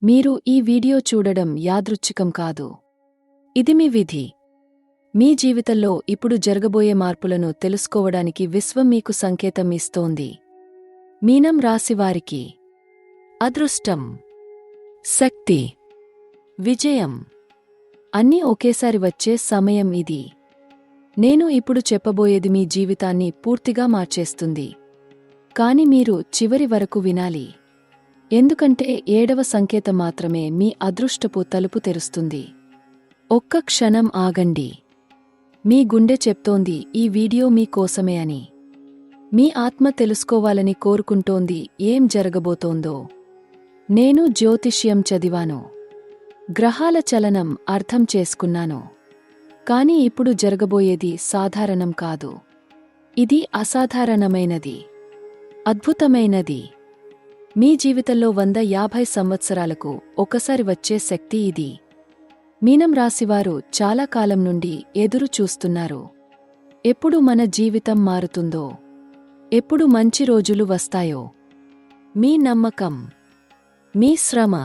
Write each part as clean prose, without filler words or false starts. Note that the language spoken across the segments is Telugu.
మీరు ఈ వీడియో చూడడం యాదృచ్ఛికం కాదు. ఇది మీ విధి. మీ జీవితంలో ఇప్పుడు జరగబోయే మార్పులను తెలుసుకోవడానికి విశ్వం మీకు సంకేతం ఇస్తోంది. మీనం రాశివారికి అదృష్టం, శక్తి, విజయం అన్నీ ఒకేసారి వచ్చే సమయం ఇది. నేను ఇప్పుడు చెప్పబోయేది మీ జీవితాన్ని పూర్తిగా మార్చేస్తుంది. కాని మీరు చివరి వరకు వినాలి. ఎందుకంటే 7వ సంకేతం మాత్రమే మీ అదృష్టపు తలుపు తెరుస్తుంది. ఒక్క క్షణం ఆగండి. మీ గుండె చెప్తోంది ఈ వీడియో మీ కోసమే అని. మీ ఆత్మ తెలుసుకోవాలని కోరుకుంటోంది ఏం జరగబోతోందో. నేను జ్యోతిష్యం చదివాను. గ్రహాల చలనం అర్థం చేసుకున్నాను. కాని ఇప్పుడు జరగబోయేది సాధారణం కాదు. ఇది అసాధారణమైనది, అద్భుతమైనది. మీ జీవితంలో 150 సంవత్సరాలకు ఒకసారి వచ్చే శక్తి ఇది. మీనం రాశివారు చాలా కాలం నుండి ఎదురు చూస్తున్నారు. ఎప్పుడు మన జీవితం మారుతుందో, ఎప్పుడు మంచి రోజులు వస్తాయో. మీ నమ్మకం, మీ శ్రమ,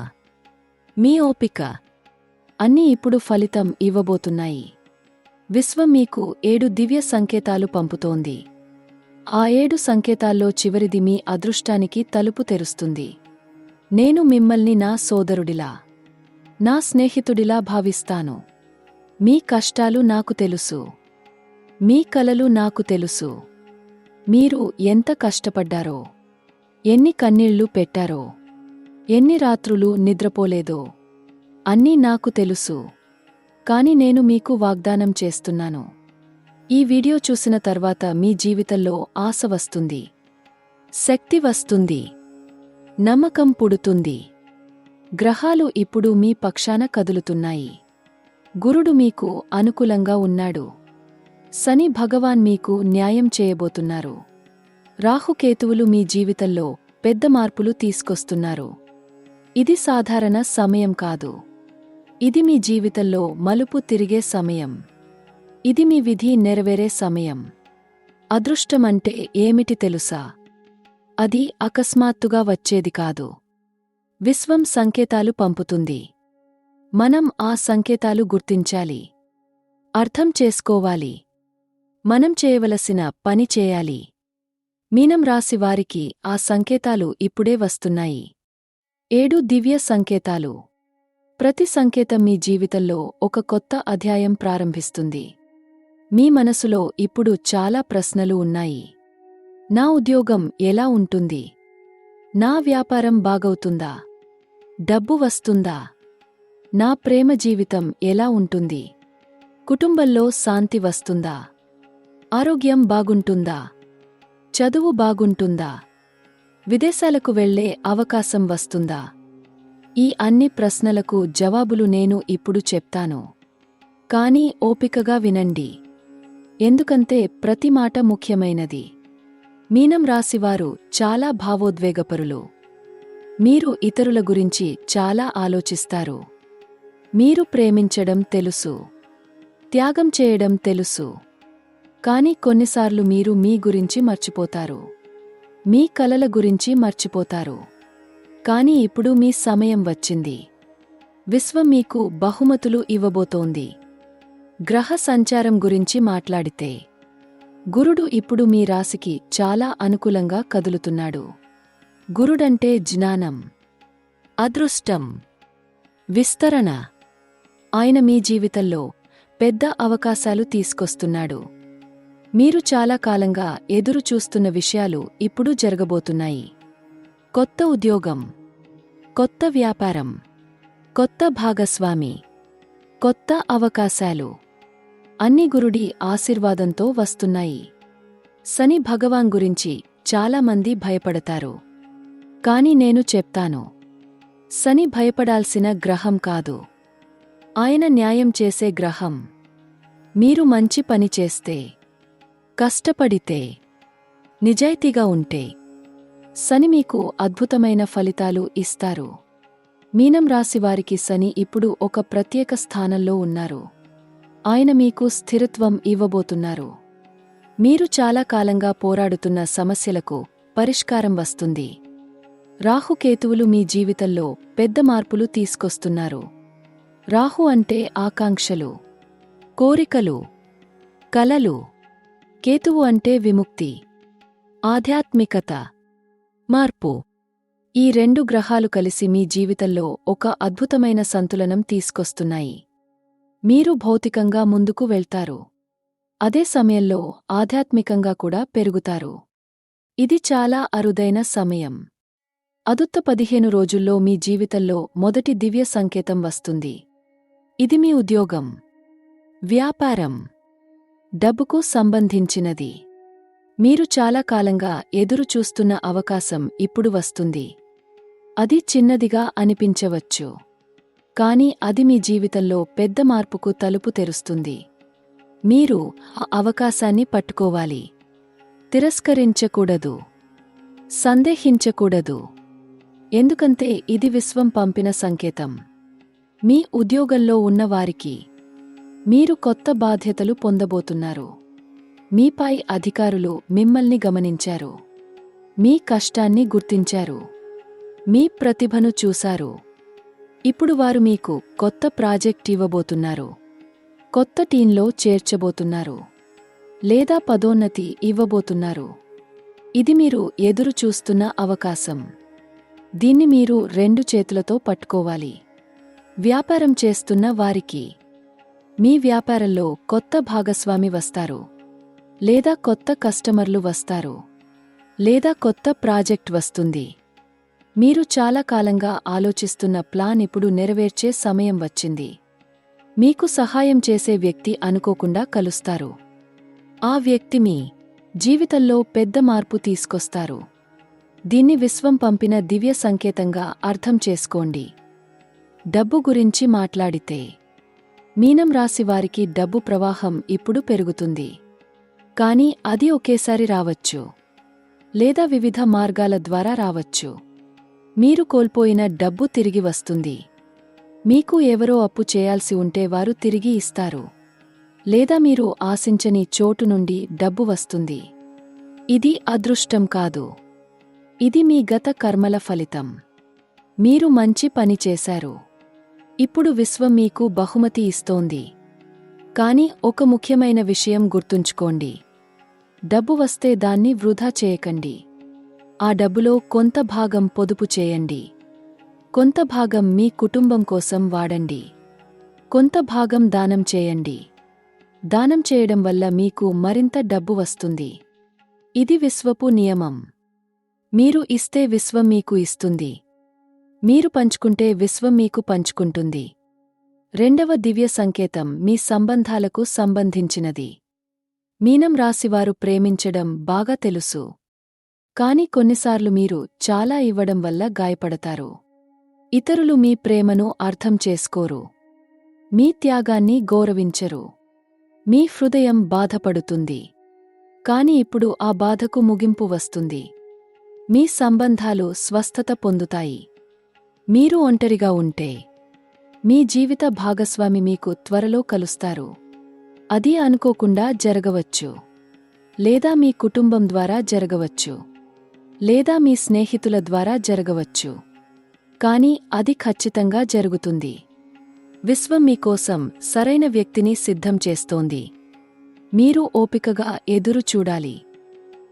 మీ ఓపిక అన్నీ ఇప్పుడు ఫలితం ఇవ్వబోతున్నాయి. విశ్వం మీకు 7 దివ్య సంకేతాలు పంపుతోంది. ఆ 7 సంకేతాల్లో చివరిది మీ అదృష్టానికి తలుపు తెరుస్తుంది. నేను మిమ్మల్ని నా సోదరుడిలా, నా స్నేహితుడిలా భావిస్తాను. మీ కష్టాలు నాకు తెలుసు. మీ కలలు నాకు తెలుసు. మీరు ఎంత కష్టపడ్డారో, ఎన్ని కన్నీళ్లు పెట్టారో, ఎన్ని రాత్రులు నిద్రపోలేదో అన్నీ నాకు తెలుసు. కాని నేను మీకు వాగ్దానం చేస్తున్నాను. ఈ వీడియో చూసిన తర్వాత మీ జీవితంలో ఆశ వస్తుంది, శక్తి వస్తుంది, నమ్మకం పుడుతుంది. గ్రహాలు ఇప్పుడు మీ పక్షాన కదులుతున్నాయి. గురుడు మీకు అనుకూలంగా ఉన్నాడు. శని భగవాన్ మీకు న్యాయం చేయబోతున్నారు. రాహుకేతువులు మీ జీవితంలో పెద్ద మార్పులు తీసుకొస్తున్నారు. ఇది సాధారణ సమయం కాదు. ఇది మీ జీవితంలో మలుపు తిరిగే సమయం. ఇది మీ విధి నెరవేరే సమయం. అదృష్టమంటే ఏమిటి తెలుసా? అది అకస్మాత్తుగా వచ్చేది కాదు. విశ్వం సంకేతాలు పంపుతుంది. మనం ఆ సంకేతాలు గుర్తించాలి, అర్థం చేసుకోవాలి. మనం చేయవలసిన పని చేయాలి. మీనం రాశి వారికి ఆ సంకేతాలు ఇప్పుడే వస్తున్నాయి. 7 దివ్య సంకేతాలు. ప్రతి సంకేతం మీ జీవితంలో ఒక కొత్త అధ్యాయం ప్రారంభిస్తుంది. మీ మనసులో ఇప్పుడు చాలా ప్రశ్నలు ఉన్నాయి. నా ఉద్యోగం ఎలా ఉంటుంది? నా వ్యాపారం బాగవుతుందా? డబ్బు వస్తుందా? నా ప్రేమ జీవితం ఎలా ఉంటుంది? కుటుంబంలో శాంతి వస్తుందా? ఆరోగ్యం బాగుంటుందా? చదువు బాగుంటుందా? విదేశాలకు వెళ్లే అవకాశం వస్తుందా? ఈ అన్ని ప్రశ్నలకు జవాబులు నేను ఇప్పుడు చెప్తాను. కానీ ఓపికగా వినండి. ఎందుకంటే ప్రతి మాట ముఖ్యమైనది. మీనం రాశివారు చాలా భావోద్వేగపరులు. మీరు ఇతరుల గురించి చాలా ఆలోచిస్తారు. మీరు ప్రేమించడం తెలుసు, త్యాగం చేయడం తెలుసు. కాని కొన్నిసార్లు మీరు మీ గురించి మర్చిపోతారు. మీ కలల గురించి మర్చిపోతారు. కాని ఇప్పుడు మీ సమయం వచ్చింది. విశ్వం మీకు బహుమతులు ఇవ్వబోతోంది. గ్రహ సంచారం గురించి మాట్లాడితే, గురుడు ఇప్పుడు మీ రాశికి చాలా అనుకూలంగా కదులుతున్నాడు. గురుడంటే జ్ఞానం, అదృష్టం, విస్తరణ. ఆయన మీ జీవితంలో పెద్ద అవకాశాలు తీసుకొస్తున్నాడు. మీరు చాలా కాలంగా ఎదురు చూస్తున్న విషయాలు ఇప్పుడు జరగబోతున్నాయి. కొత్త ఉద్యోగం, కొత్త వ్యాపారం, కొత్త భాగస్వామి, కొత్త అవకాశాలు అన్ని గురుడి ఆశీర్వాదంతో వస్తున్నాయి. శని భగవాన్ గురించి చాలామంది భయపడతారు. కాని నేను చెప్తాను, శని భయపడాల్సిన గ్రహం కాదు. ఆయన న్యాయం చేసే గ్రహం. మీరు మంచి పని చేస్తే, కష్టపడితే, నిజాయితీగా ఉంటే శని మీకు అద్భుతమైన ఫలితాలు ఇస్తారు. మీనం రాశివారికి శని ఇప్పుడు ఒక ప్రత్యేక స్థానంలో ఉన్నారు. ఆయన మీకు స్థిరత్వం ఇవ్వబోతున్నారు. మీరు చాలా కాలంగా పోరాడుతున్న సమస్యలకు పరిష్కారం వస్తుంది. రాహుకేతువులు మీ జీవితంలో పెద్ద మార్పులు తీసుకొస్తున్నారు. రాహు అంటే ఆకాంక్షలు, కోరికలు, కలలు. కేతువు అంటే విముక్తి, ఆధ్యాత్మికత, మార్పు. ఈ రెండు గ్రహాలు కలిసి మీ జీవితంలో ఒక అద్భుతమైన సంతులనం తీసుకొస్తున్నాయి. మీరు భౌతికంగా ముందుకు వెళ్తారు. అదే సమయంలో ఆధ్యాత్మికంగా కూడా పెరుగుతారు. ఇది చాలా అరుదైన సమయం. అదుత్త 15 రోజుల్లో మీ జీవితంలో మొదటి దివ్య సంకేతం వస్తుంది. ఇది మీ ఉద్యోగం, వ్యాపారం, డబ్బుకు సంబంధించినది. మీరు చాలా కాలంగా ఎదురు చూస్తున్న అవకాశం ఇప్పుడు వస్తుంది. అది చిన్నదిగా అనిపించవచ్చు, కాని అది మీ జీవితంలో పెద్ద మార్పుకు తలుపు తెరుస్తుంది. మీరు ఆ అవకాశాన్ని పట్టుకోవాలి. తిరస్కరించకూడదు, సందేహించకూడదు. ఎందుకంటే ఇది విశ్వం పంపిన సంకేతం. మీ ఉద్యోగంలో ఉన్నవారికి మీరు కొత్త బాధ్యతలు పొందబోతున్నారు. మీపై అధికారులు మిమ్మల్ని గమనించారు, మీ కష్టాన్ని గుర్తించారు, మీ ప్రతిభను చూశారు. ఇప్పుడు వారు మీకు కొత్త ప్రాజెక్ట్ ఇవ్వబోతున్నారు, కొత్త టీంలో చేర్చబోతున్నారు, లేదా పదోన్నతి ఇవ్వబోతున్నారు. ఇది మీరు ఎదురు చూస్తున్న అవకాశం. దీన్ని మీరు 2 చేతులతో పట్టుకోవాలి. వ్యాపారం చేస్తున్న వారికి మీ వ్యాపారంలో కొత్త భాగస్వామి వస్తారు, లేదా కొత్త కస్టమర్లు వస్తారు, లేదా కొత్త ప్రాజెక్ట్ వస్తుంది. మీరు చాలా కాలంగా ఆలోచిస్తున్న ప్లాన్ ఇప్పుడు నెరవేర్చే సమయం వచ్చింది. మీకు సహాయం చేసే వ్యక్తి అనుకోకుండా కలుస్తారు. ఆ వ్యక్తి మీ జీవితంలో పెద్ద మార్పు తీసుకొస్తారు. దీన్ని విశ్వం పంపిన దివ్య సంకేతంగా అర్థం చేసుకోండి. డబ్బు గురించి మాట్లాడితే మీనం రాశి వారికి డబ్బు ప్రవాహం ఇప్పుడు పెరుగుతుంది. కానీ అది ఒకేసారి రావచ్చు, లేదా వివిధ మార్గాల ద్వారా రావచ్చు. మీరు కోల్పోయిన డబ్బు తిరిగి వస్తుంది. మీకు ఎవరో అప్పు చేయాల్సి ఉంటే వారు తిరిగి ఇస్తారు, లేదా మీరు ఆశించని చోటు నుండి డబ్బు వస్తుంది. ఇది అదృష్టం కాదు, ఇది మీ గత కర్మల ఫలితం. మీరు మంచి పని చేశారు. ఇప్పుడు విశ్వం మీకు బహుమతి ఇస్తోంది. కాని ఒక ముఖ్యమైన విషయం గుర్తుంచుకోండి. డబ్బు వస్తే దాన్ని వృధా చేయకండి. ఆ డబ్బులో కొంత భాగం పొదుపు చేయండి, కొంత భాగం మీ కుటుంబం కోసం వాడండి, కొంత భాగం దానం చేయండి. దానం చేయడం వల్ల మీకు మరింత డబ్బు వస్తుంది. ఇది విశ్వపు నియమం. మీరు ఇస్తే విశ్వం మీకు ఇస్తుంది, మీరు పంచుకుంటే విశ్వం మీకు పంచుకుంటుంది. 2వ దివ్య సంకేతం మీ సంబంధాలకు సంబంధించినది. మీనం రాశివారు ప్రేమించడం బాగా తెలుసు, కాని కొన్నిసార్లు మీరు చాలా ఇవ్వడం వల్ల గాయపడతారు. ఇతరులు మీ ప్రేమను అర్థం చేసుకోరు, మీ త్యాగాన్ని గౌరవించరు. మీ హృదయం బాధపడుతుంది. కాని ఇప్పుడు ఆ బాధకు ముగింపు వస్తుంది. మీ సంబంధాలు స్వస్థత పొందుతాయి. మీరు ఒంటరిగా ఉంటే మీ జీవిత భాగస్వామి మీకు త్వరలో కలుస్తారు. అది అనుకోకుండా జరగవచ్చు, లేదా మీ కుటుంబం ద్వారా జరగవచ్చు, లేదా మీ స్నేహితుల ద్వారా జరగవచ్చు. కాని అది ఖచ్చితంగా జరుగుతుంది. విశ్వం మీకోసం సరైన వ్యక్తిని సిద్ధం చేస్తోంది. మీరు ఓపికగా ఎదురు చూడాలి.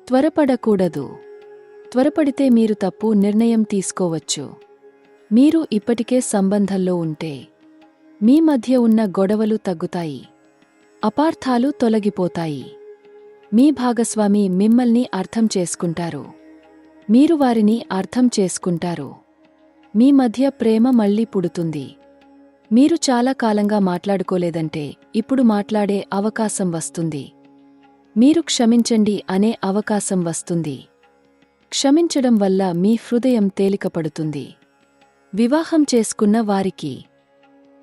త్వరపడకూడదు. త్వరపడితే మీరు తప్పు నిర్ణయం తీసుకోవచ్చు. మీరు ఇప్పటికే సంబంధంలో ఉంటే మీ మధ్య ఉన్న గొడవలు తగ్గుతాయి, అపార్థాలు తొలగిపోతాయి. మీ భాగస్వామి మిమ్మల్ని అర్థం చేసుకుంటారు, మీరు వారిని అర్థం చేసుకుంటారు. మీ మధ్య ప్రేమ మళ్ళీ పుడుతుంది. మీరు చాలా కాలంగా మాట్లాడుకోలేదంటే ఇప్పుడు మాట్లాడే అవకాశం వస్తుంది. మీరు క్షమించండి అనే అవకాశం వస్తుంది. క్షమించడం వల్ల మీ హృదయం తేలికపడుతుంది. వివాహం చేసుకున్న వారికి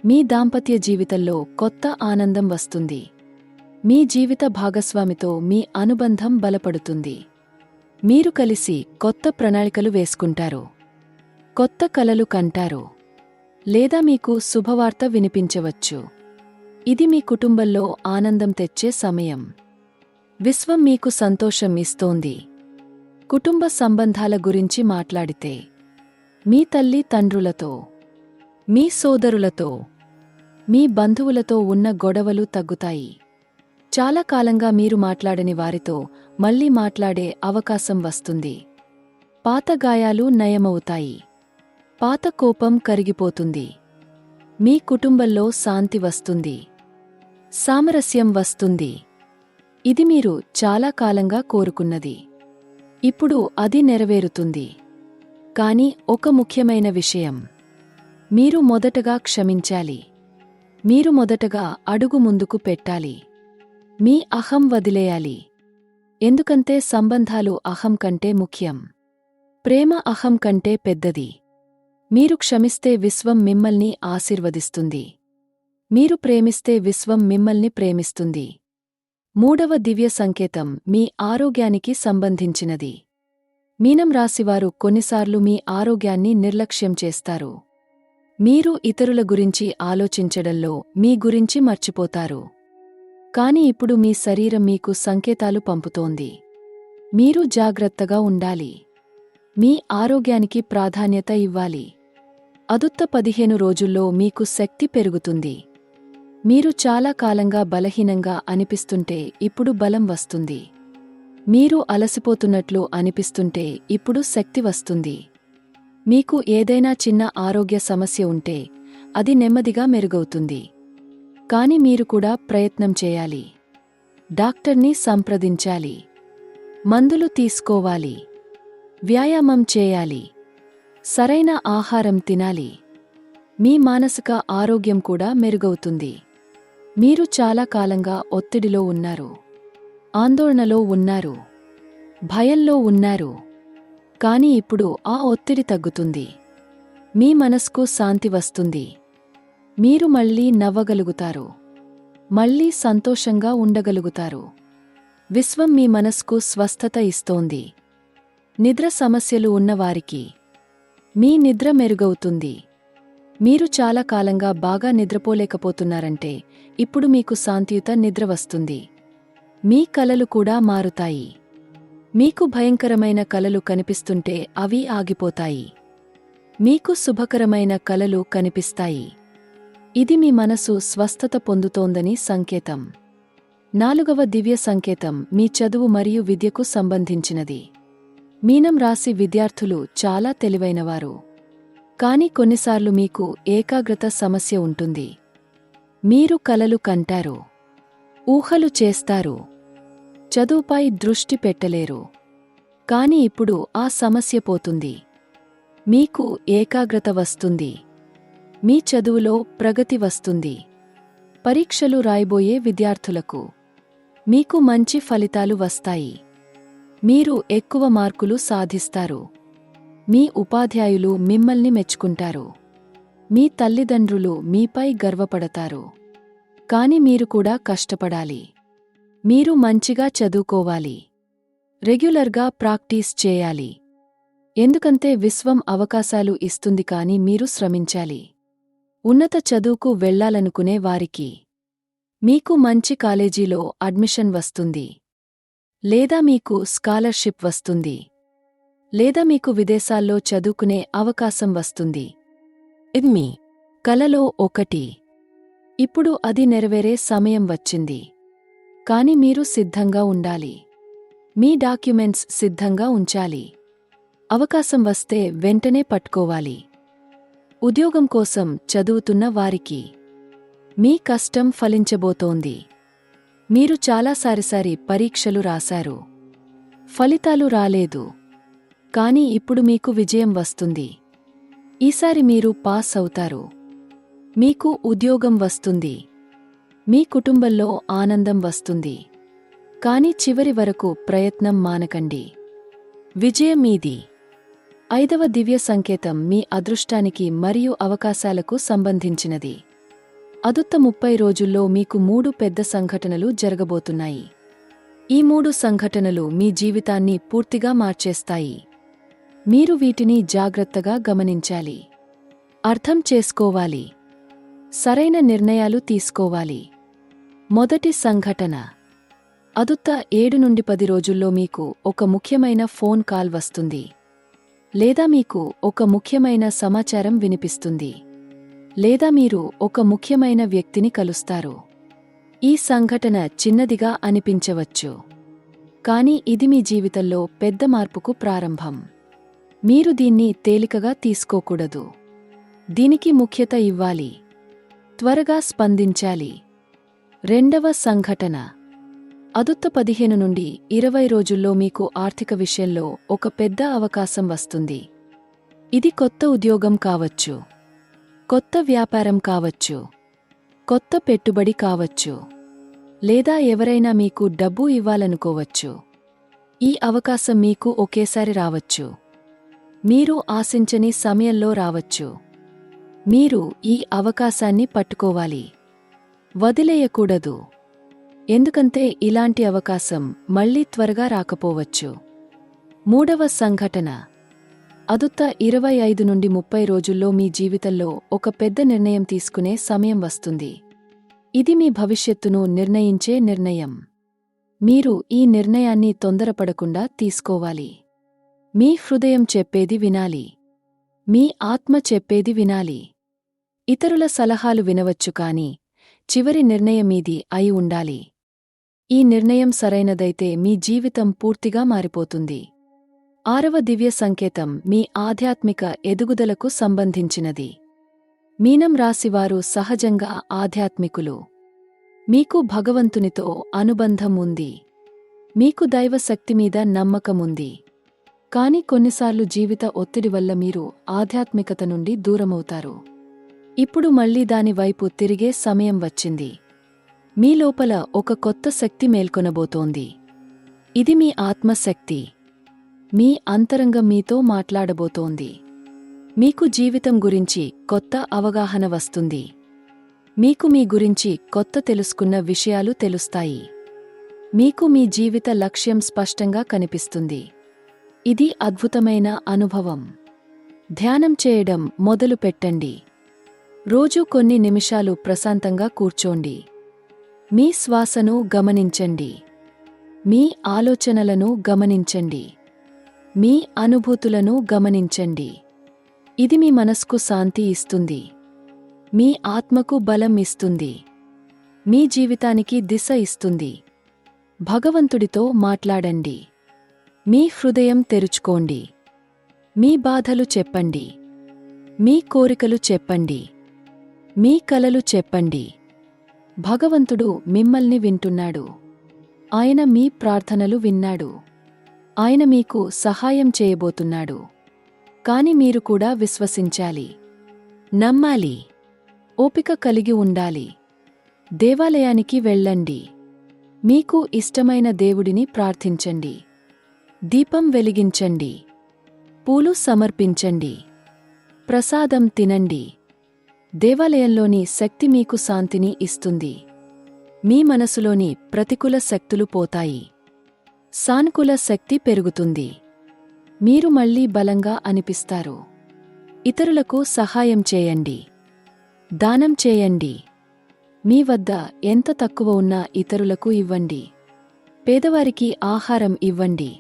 మీ దాంపత్య జీవితంలో కొత్త ఆనందం వస్తుంది. మీ జీవిత భాగస్వామితో మీ అనుబంధం బలపడుతుంది. మీరు కలిసి కొత్త ప్రణాళికలు వేసుకుంటారు, కొత్త కలలు కంటారు, లేదా మీకు శుభవార్త వినిపించవచ్చు. ఇది మీ కుటుంబంలో ఆనందం తెచ్చే సమయం. విశ్వం మీకు సంతోషం ఇస్తోంది. కుటుంబ సంబంధాల గురించి మాట్లాడితే మీ తల్లి తండ్రులతో, మీ సోదరులతో, మీ బంధువులతో ఉన్న గొడవలు తగ్గుతాయి. చాలా కాలంగా మీరు మాట్లాడని వారితో మళ్ళీ మాట్లాడే అవకాశం వస్తుంది. పాత గాయాలు నయమవుతాయి. పాత కోపం కరిగిపోతుంది. మీ కుటుంబంలో శాంతి వస్తుంది. సామరస్యం వస్తుంది. ఇది మీరు చాలా కాలంగా కోరుకున్నది. ఇప్పుడు అది నెరవేరుతుంది. కాని ఒక ముఖ్యమైన విషయం. మీరు మొదటగా క్షమించాలి. మీరు మొదటగా అడుగు ముందుకు పెట్టాలి. మీ అహం వదిలేయాలి. ఎందుకంటే సంబంధాలు అహం కంటే ముఖ్యం. ప్రేమ అహం కంటే పెద్దది. మీరు క్షమిస్తే విశ్వం మిమ్మల్ని ఆశీర్వదిస్తుంది. మీరు ప్రేమిస్తే విశ్వం మిమ్మల్ని ప్రేమిస్తుంది. మూడవ దివ్య సంకేతం మీ ఆరోగ్యానికి సంబంధించినది. మీనం రాశివారు కొన్నిసార్లు మీ ఆరోగ్యాన్ని నిర్లక్ష్యం చేస్తారు. మీరు ఇతరుల గురించి ఆలోచించడంలో మీ గురించి మర్చిపోతారు. కాని ఇప్పుడు మీ శరీరం మీకు సంకేతాలు పంపుతోంది. మీరు జాగ్రత్తగా ఉండాలి. మీ ఆరోగ్యానికి ప్రాధాన్యత ఇవ్వాలి. అదుత్త 15 రోజుల్లో మీకు శక్తి పెరుగుతుంది. మీరు చాలా కాలంగా బలహీనంగా అనిపిస్తుంటే ఇప్పుడు బలం వస్తుంది. మీరు అలసిపోతున్నట్లు అనిపిస్తుంటే ఇప్పుడు శక్తి వస్తుంది. మీకు ఏదైనా చిన్న ఆరోగ్య సమస్య ఉంటే అది నెమ్మదిగా మెరుగవుతుంది. కాని మీరు కూడా ప్రయత్నం చేయాలి. డాక్టర్ని సంప్రదించాలి. మందులు తీసుకోవాలి. వ్యాయామం చేయాలి. సరైన ఆహారం తినాలి. మీ మానసిక ఆరోగ్యం కూడా మెరుగవుతుంది. మీరు చాలా కాలంగా ఒత్తిడిలో ఉన్నారు. ఆందోళనలో ఉన్నారు. భయంలో ఉన్నారు. కాని ఇప్పుడు ఆ ఒత్తిడి తగ్గుతుంది. మీ మనస్కు శాంతి వస్తుంది. మీరు మళ్ళీ నవ్వగలుగుతారు. మళ్ళీ సంతోషంగా ఉండగలుగుతారు. విశ్వం మీ మనస్కు స్వస్థత ఇస్తోంది. నిద్ర సమస్యలు ఉన్నవారికి మీ నిద్ర మెరుగవుతుంది. మీరు చాలా కాలంగా బాగా నిద్రపోలేకపోతున్నారంటే ఇప్పుడు మీకు శాంతియుత నిద్ర వస్తుంది. మీ కలలు కూడా మారుతాయి. మీకు భయంకరమైన కలలు కనిపిస్తుంటే అవి ఆగిపోతాయి. మీకు శుభకరమైన కలలు కనిపిస్తాయి. ఇది మీ మనసు స్వస్థత పొందుతోందని సంకేతం. నాలుగవ దివ్య సంకేతం మీ చదువు మరియు విద్యకు సంబంధించినది. మీనం రాశి విద్యార్థులు చాలా తెలివైనవారు. కాని కొన్నిసార్లు మీకు ఏకాగ్రత సమస్య ఉంటుంది. మీరు కలలు కంటారు. ఊహలు చేస్తారు. చదువుపై దృష్టి పెట్టలేరు. కాని ఇప్పుడు ఆ సమస్య పోతుంది. మీకు ఏకాగ్రత వస్తుంది. మీ చదువులో ప్రగతి వస్తుంది. పరీక్షలు రాయబోయే విద్యార్థులకు మీకు మంచి ఫలితాలు వస్తాయి. మీరు ఎక్కువ మార్కులు సాధిస్తారు. మీ ఉపాధ్యాయులు మిమ్మల్ని మెచ్చుకుంటారు. మీ తల్లిదండ్రులు మీపై గర్వపడతారు. కాని మీరు కూడా కష్టపడాలి. మీరు మంచిగా చదువుకోవాలి. రెగ్యులర్గా ప్రాక్టీస్ చేయాలి. ఎందుకంటే విశ్వం అవకాశాలు ఇస్తుంది కాని మీరు శ్రమించాలి. ఉన్నత చదువుకు వెళ్లాలనుకునే వారికి మీకు మంచి కాలేజీలో అడ్మిషన్ వస్తుంది. లేదా మీకు స్కాలర్షిప్ వస్తుంది. లేదా మీకు విదేశాల్లో చదువుకునే అవకాశం వస్తుంది. ఇది మీ కలలో ఒకటి. ఇప్పుడు అది నెరవేరే సమయం వచ్చింది. కాని మీరు సిద్ధంగా ఉండాలి. మీ డాక్యుమెంట్స్ సిద్ధంగా ఉంచాలి. అవకాశం వస్తే వెంటనే పట్టుకోవాలి. ఉద్యోగం కోసం చదువుతున్న వారికి మీ కష్టం ఫలించబోతోంది. మీరు చాలాసారి పరీక్షలు రాశారు. ఫలితాలు రాలేదు. కాని ఇప్పుడు మీకు విజయం వస్తుంది. ఈసారి మీరు పాస్ అవుతారు. మీకు ఉద్యోగం వస్తుంది. మీ కుటుంబంలో ఆనందం వస్తుంది. కాని చివరి వరకు ప్రయత్నం మానకండి. విజయం మీది. ఐదవ దివ్య సంకేతం మీ అదృష్టానికి మరియు అవకాశాలకు సంబంధించినది. అదుత్త 30 రోజుల్లో మీకు 3 పెద్ద సంఘటనలు జరగబోతున్నాయి. ఈ 3 సంఘటనలు మీ జీవితాన్ని పూర్తిగా మార్చేస్తాయి. మీరు వీటిని జాగ్రత్తగా గమనించాలి. అర్థం చేసుకోవాలి. సరైన నిర్ణయాలు తీసుకోవాలి. మొదటి సంఘటన. అదుత్త 7 నుండి 10 రోజుల్లో మీకు ఒక ముఖ్యమైన ఫోన్ కాల్ వస్తుంది. లేదా మీకు ఒక ముఖ్యమైన సమాచారం వినిపిస్తుంది, లేదా మీరు ఒక ముఖ్యమైన వ్యక్తిని కలుస్తారు. ఈ సంఘటన చిన్నదిగా అనిపించవచ్చు, కానీ ఇది మీ జీవితంలో పెద్ద మార్పుకు ప్రారంభం. మీరు దీన్ని తేలికగా తీసుకోకూడదు. దీనికి ముఖ్యత ఇవ్వాలి. త్వరగా స్పందించాలి. రెండవ సంఘటన. అదుత్త 15 నుండి 20 రోజుల్లో మీకు ఆర్థిక విషయంలో ఒక పెద్ద అవకాశం వస్తుంది. ఇది కొత్త ఉద్యోగం కావచ్చు, కొత్త వ్యాపారం కావచ్చు, కొత్త పెట్టుబడి కావచ్చు, లేదా ఎవరైనా మీకు డబ్బు ఇవ్వాలనుకోవచ్చు. ఈ అవకాశం మీకు ఒకేసారి రావచ్చు. మీరు ఆశించని సమయంలో రావచ్చు. మీరు ఈ అవకాశాన్ని పట్టుకోవాలి. వదిలేయకూడదు. ఎందుకంటే ఇలాంటి అవకాశం మళ్ళీ త్వరగా రాకపోవచ్చు. మూడవ సంఘటన. అదుత్త 25 నుండి 30 రోజుల్లో మీ జీవితంలో ఒక పెద్ద నిర్ణయం తీసుకునే సమయం వస్తుంది. ఇది మీ భవిష్యత్తును నిర్ణయించే నిర్ణయం. మీరు ఈ నిర్ణయాన్ని తొందరపడకుండా తీసుకోవాలి. మీ హృదయం చెప్పేది వినాలి. మీ ఆత్మ చెప్పేది వినాలి. ఇతరుల సలహాలు వినవచ్చు, కానీ చివరి నిర్ణయం మీది అయి ఉండాలి. ఈ నిర్ణయం సరైనదైతే మీ జీవితం పూర్తిగా మారిపోతుంది. ఆరవ దివ్య సంకేతం మీ ఆధ్యాత్మిక ఎదుగుదలకు సంబంధించినది. మీనం రాశివారు సహజంగా ఆధ్యాత్మికులు. మీకు భగవంతునితో అనుబంధం ఉంది. మీకు దైవశక్తి మీద నమ్మకముంది. కానీ కొన్నిసార్లు జీవిత ఒత్తిడి వల్ల మీరు ఆధ్యాత్మికత నుండి దూరమవుతారు. ఇప్పుడు మళ్లీ దాని వైపు తిరిగే సమయం వచ్చింది. మీ లోపల ఒక కొత్త శక్తి మేల్కొనబోతోంది. ఇది మీ ఆత్మశక్తి. మీ అంతరంగం మీతో మాట్లాడబోతోంది. మీకు జీవితం గురించి కొత్త అవగాహన వస్తుంది. మీకు మీ గురించి కొత్త తెలుసుకున్న విషయాలు తెలుస్తాయి. మీకు మీ జీవిత లక్ష్యం స్పష్టంగా కనిపిస్తుంది. ఇది అద్భుతమైన అనుభవం. ధ్యానం చేయడం మొదలు పెట్టండి. రోజూ కొన్ని నిమిషాలు ప్రశాంతంగా కూర్చోండి. మీ శ్వాసను గమనించండి. మీ ఆలోచనలను గమనించండి. మీ అనుభూతులను గమనించండి. ఇది మీ మనస్కు శాంతి ఇస్తుంది. మీ ఆత్మకు బలం ఇస్తుంది. మీ జీవితానికి దిశ ఇస్తుంది. భగవంతుడితో మాట్లాడండి. మీ హృదయం తెరుచుకోండి. మీ బాధలు చెప్పండి. మీ కోరికలు చెప్పండి. మీ కలలు చెప్పండి. భగవంతుడు మిమ్మల్ని వింటున్నాడు. ఆయన మీ ప్రార్థనలు విన్నాడు. ఆయన మీకు సహాయం చేయబోతున్నాడు. కాని మీరు కూడా విశ్వసించాలి. నమ్మాలి. ఓపిక కలిగి ఉండాలి. దేవాలయానికి వెళ్ళండి. మీకు ఇష్టమైన దేవుడిని ప్రార్థించండి. దీపం వెలిగించండి. పూలు సమర్పించండి. ప్రసాదం తినండి. దేవాలయంలోని శక్తి మీకు శాంతిని ఇస్తుంది. మీ మనసులోని ప్రతికూల శక్తులు పోతాయి. సానుకూల శక్తి పెరుగుతుంది. మీరు మళ్ళీ బలంగా అనిపిస్తారు. ఇతరులకు సహాయం చేయండి. దానం చేయండి. మీ వద్ద ఎంత తక్కువ ఉన్నా ఇతరులకు ఇవ్వండి. పేదవారికి ఆహారం ఇవ్వండి.